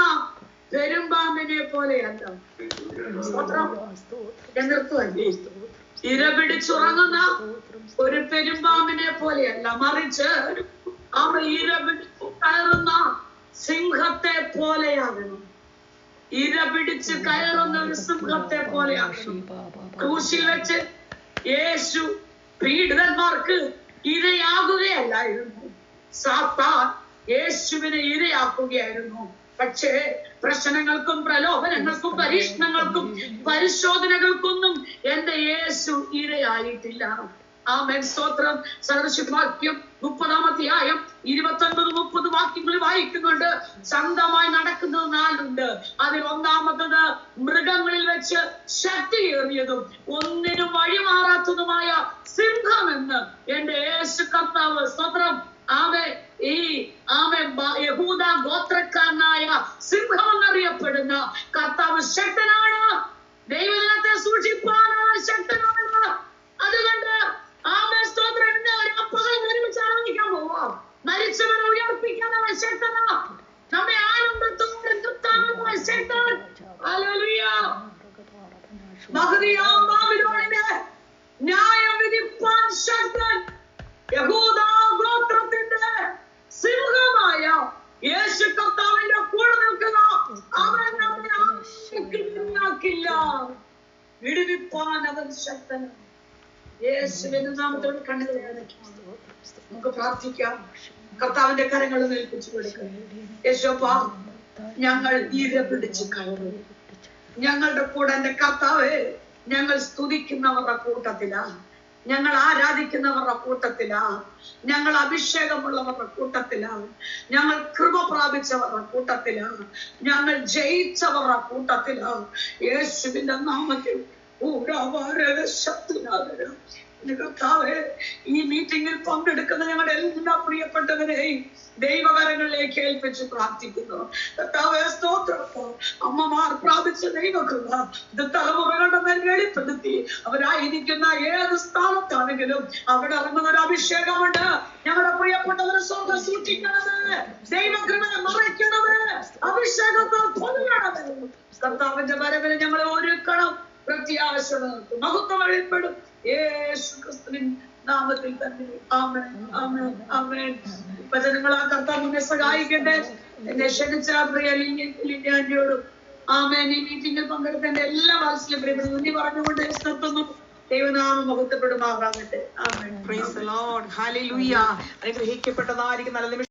പെരുമ്പാമ്പിനെ പോലെയല്ല. ഇര പിടിച്ചുറങ്ങുന്ന ഒരു പെരുമ്പാമ്പിനെ പോലെയല്ല, മറിച്ച് അവൻ ഇര പിടിച്ചു കയറുന്ന സിംഹത്തെ പോലെയാകണം. ഇര പിടിച്ച് കയറുന്ന ഒരു സിംഹത്തെ പോലെയാകണം. ക്രൂശിൽ വെച്ച് യേശു പീഡിതന്മാർക്ക് ഇരയാകുകയല്ലായിരുന്നു, സാത്താൻ യേശുവിനെ ഇരയാക്കുകയായിരുന്നു. പക്ഷേ പ്രശ്നങ്ങൾക്കും പ്രലോഭനങ്ങൾക്കും പരീക്ഷണങ്ങൾക്കും പരിശോധനകൾക്കൊന്നും എന്റെ യേശു ഇരയായിട്ടില്ല. ആമേൻ, സ്തോത്രം. സദൃശവാക്യം 30-ാം അധ്യായം 29-30 വാക്യങ്ങൾ വായിക്കുന്നുണ്ട്. സ്വന്തമായി നടക്കുന്നത് 4 ഉണ്ട്. അതിൽ ഒന്നാമത്തത് മൃഗങ്ങളിൽ വെച്ച് ശക്തിയേറിയതും ഒന്നിനും വഴിമാറാത്തതുമായ സിംഹമെന്ന് എന്റെ യേശു കർത്താവ്, സ്തോത്രം. യഹൂദ ഗോത്രക്കാരനായ സിംഹം എന്നറിയപ്പെടുന്ന കർത്താവ് ശക്തനാണ്. ദൈവജനത്തെ സൂക്ഷിപ്പാനാണ് ശക്തനാണ്. അതുകൊണ്ട് സ്തോത്രം, ഒരുമിച്ച് ആരാധിക്കാൻ പോവാം. മരിച്ചവനെ ഉയർപ്പിക്കാൻ അവൻ ശക്തനാ. നമ്മെ ആനന്ദത്തോടെ നിർത്താൻ ശക്തൻ. ഹല്ലേലൂയ. മഹദിയാം ബാബിലോണിനെ ന്യായം വിധിപ്പാൻ ശക്തൻ. യഹൂദ ഗോത്രത്തിന്റെ സിംഹമായ യേശു കർത്താവിന്റെ കൂടെ നിൽക്കുന്ന അവൻ നമ്മെ ആക്കില്ല. വിടുവിപ്പാൻ അവൻ ശക്തനാണ്. യേശുവിന്റെ നാമത്തോട് കണ്ണുകൾ അടയ്ക്കാം. നമുക്ക് പ്രാർത്ഥിക്കാം. കർത്താവിന്റെ കരങ്ങളിൽ ഏൽപ്പിച്ചു കൊടുക്കാം. യേശുവാ, ഞങ്ങൾ ഇര പിടിച്ച് കയറും. ഞങ്ങളുടെ കൂടെ എന്റെ കർത്താവേ, ഞങ്ങൾ സ്തുതിക്കുന്നവരുടെ കൂട്ടത്തിലാ, ഞങ്ങൾ ആരാധിക്കുന്നവരുടെ കൂട്ടത്തിലാ, ഞങ്ങൾ അഭിഷേകമുള്ളവരുടെ കൂട്ടത്തിലാ, ഞങ്ങൾ കൃപ പ്രാപിച്ചവരുടെ കൂട്ടത്തിലാ, ഞങ്ങൾ ജയിച്ചവരുടെ കൂട്ടത്തിലാ. യേശുവിന്റെ നാമത്തിൽ കർത്താവേ, ഈ മീറ്റിംഗിൽ പങ്കെടുക്കുന്ന ഞങ്ങളുടെ എല്ലാ പ്രിയപ്പെട്ടവരെയും ദൈവകരങ്ങളിലേക്ക് ഏൽപ്പിച്ച് പ്രാർത്ഥിക്കുന്നു. കർത്താവേ, സ്തോത്രം. അമ്മമാർ പ്രാപിച്ച ദൈവകൃപ ഇത് തലമുറകളുടെ മേൽ വെളിപ്പെടുത്തി അവരായിരിക്കുന്ന ഏത് സ്ഥാനത്താണെങ്കിലും അവിടെ ഇറങ്ങുന്ന ഒരു അഭിഷേകമുണ്ട്. ഞങ്ങളുടെ പ്രിയപ്പെട്ടവരെ സ്വന്തം സൂക്ഷിക്കണത്, ദൈവകൃപയെ മറയ്ക്കണത്, അഭിഷേകത്താൽ പൊതുവണത്. കർത്താവിന്റെ വരവിനെ ഞങ്ങളെ ഒരുക്കണം. പ്രത്യാശ മഹത്വം വെളിപ്പെടും യേശു ക്രിസ്തുവിൻ നാമത്തിൽ തന്നെ. ആമേൻ, ആമേൻ, ആമേൻ. വചനങ്ങൾ ആ കർത്താവിനെ സഹായിക്കട്ടെ. എന്നെ ക്ഷണിച്ച പ്രിയ ലിന്യാന്റിയോടും ആമേൻ, ഈ മീറ്റിംഗിൽ പങ്കെടുത്ത എന്റെ എല്ലാ വാത്സല്യം പ്രിയപ്പെട്ടു നന്ദി പറഞ്ഞുകൊണ്ട് നിർത്തുന്നു. ദൈവനാമം മഹത്വപ്പെടുമാറാകട്ടെ. Amen. Praise the Lord. Hallelujah. അനുഗ്രഹിക്കപ്പെട്ടതായിരിക്കും നല്ല നിമിഷം.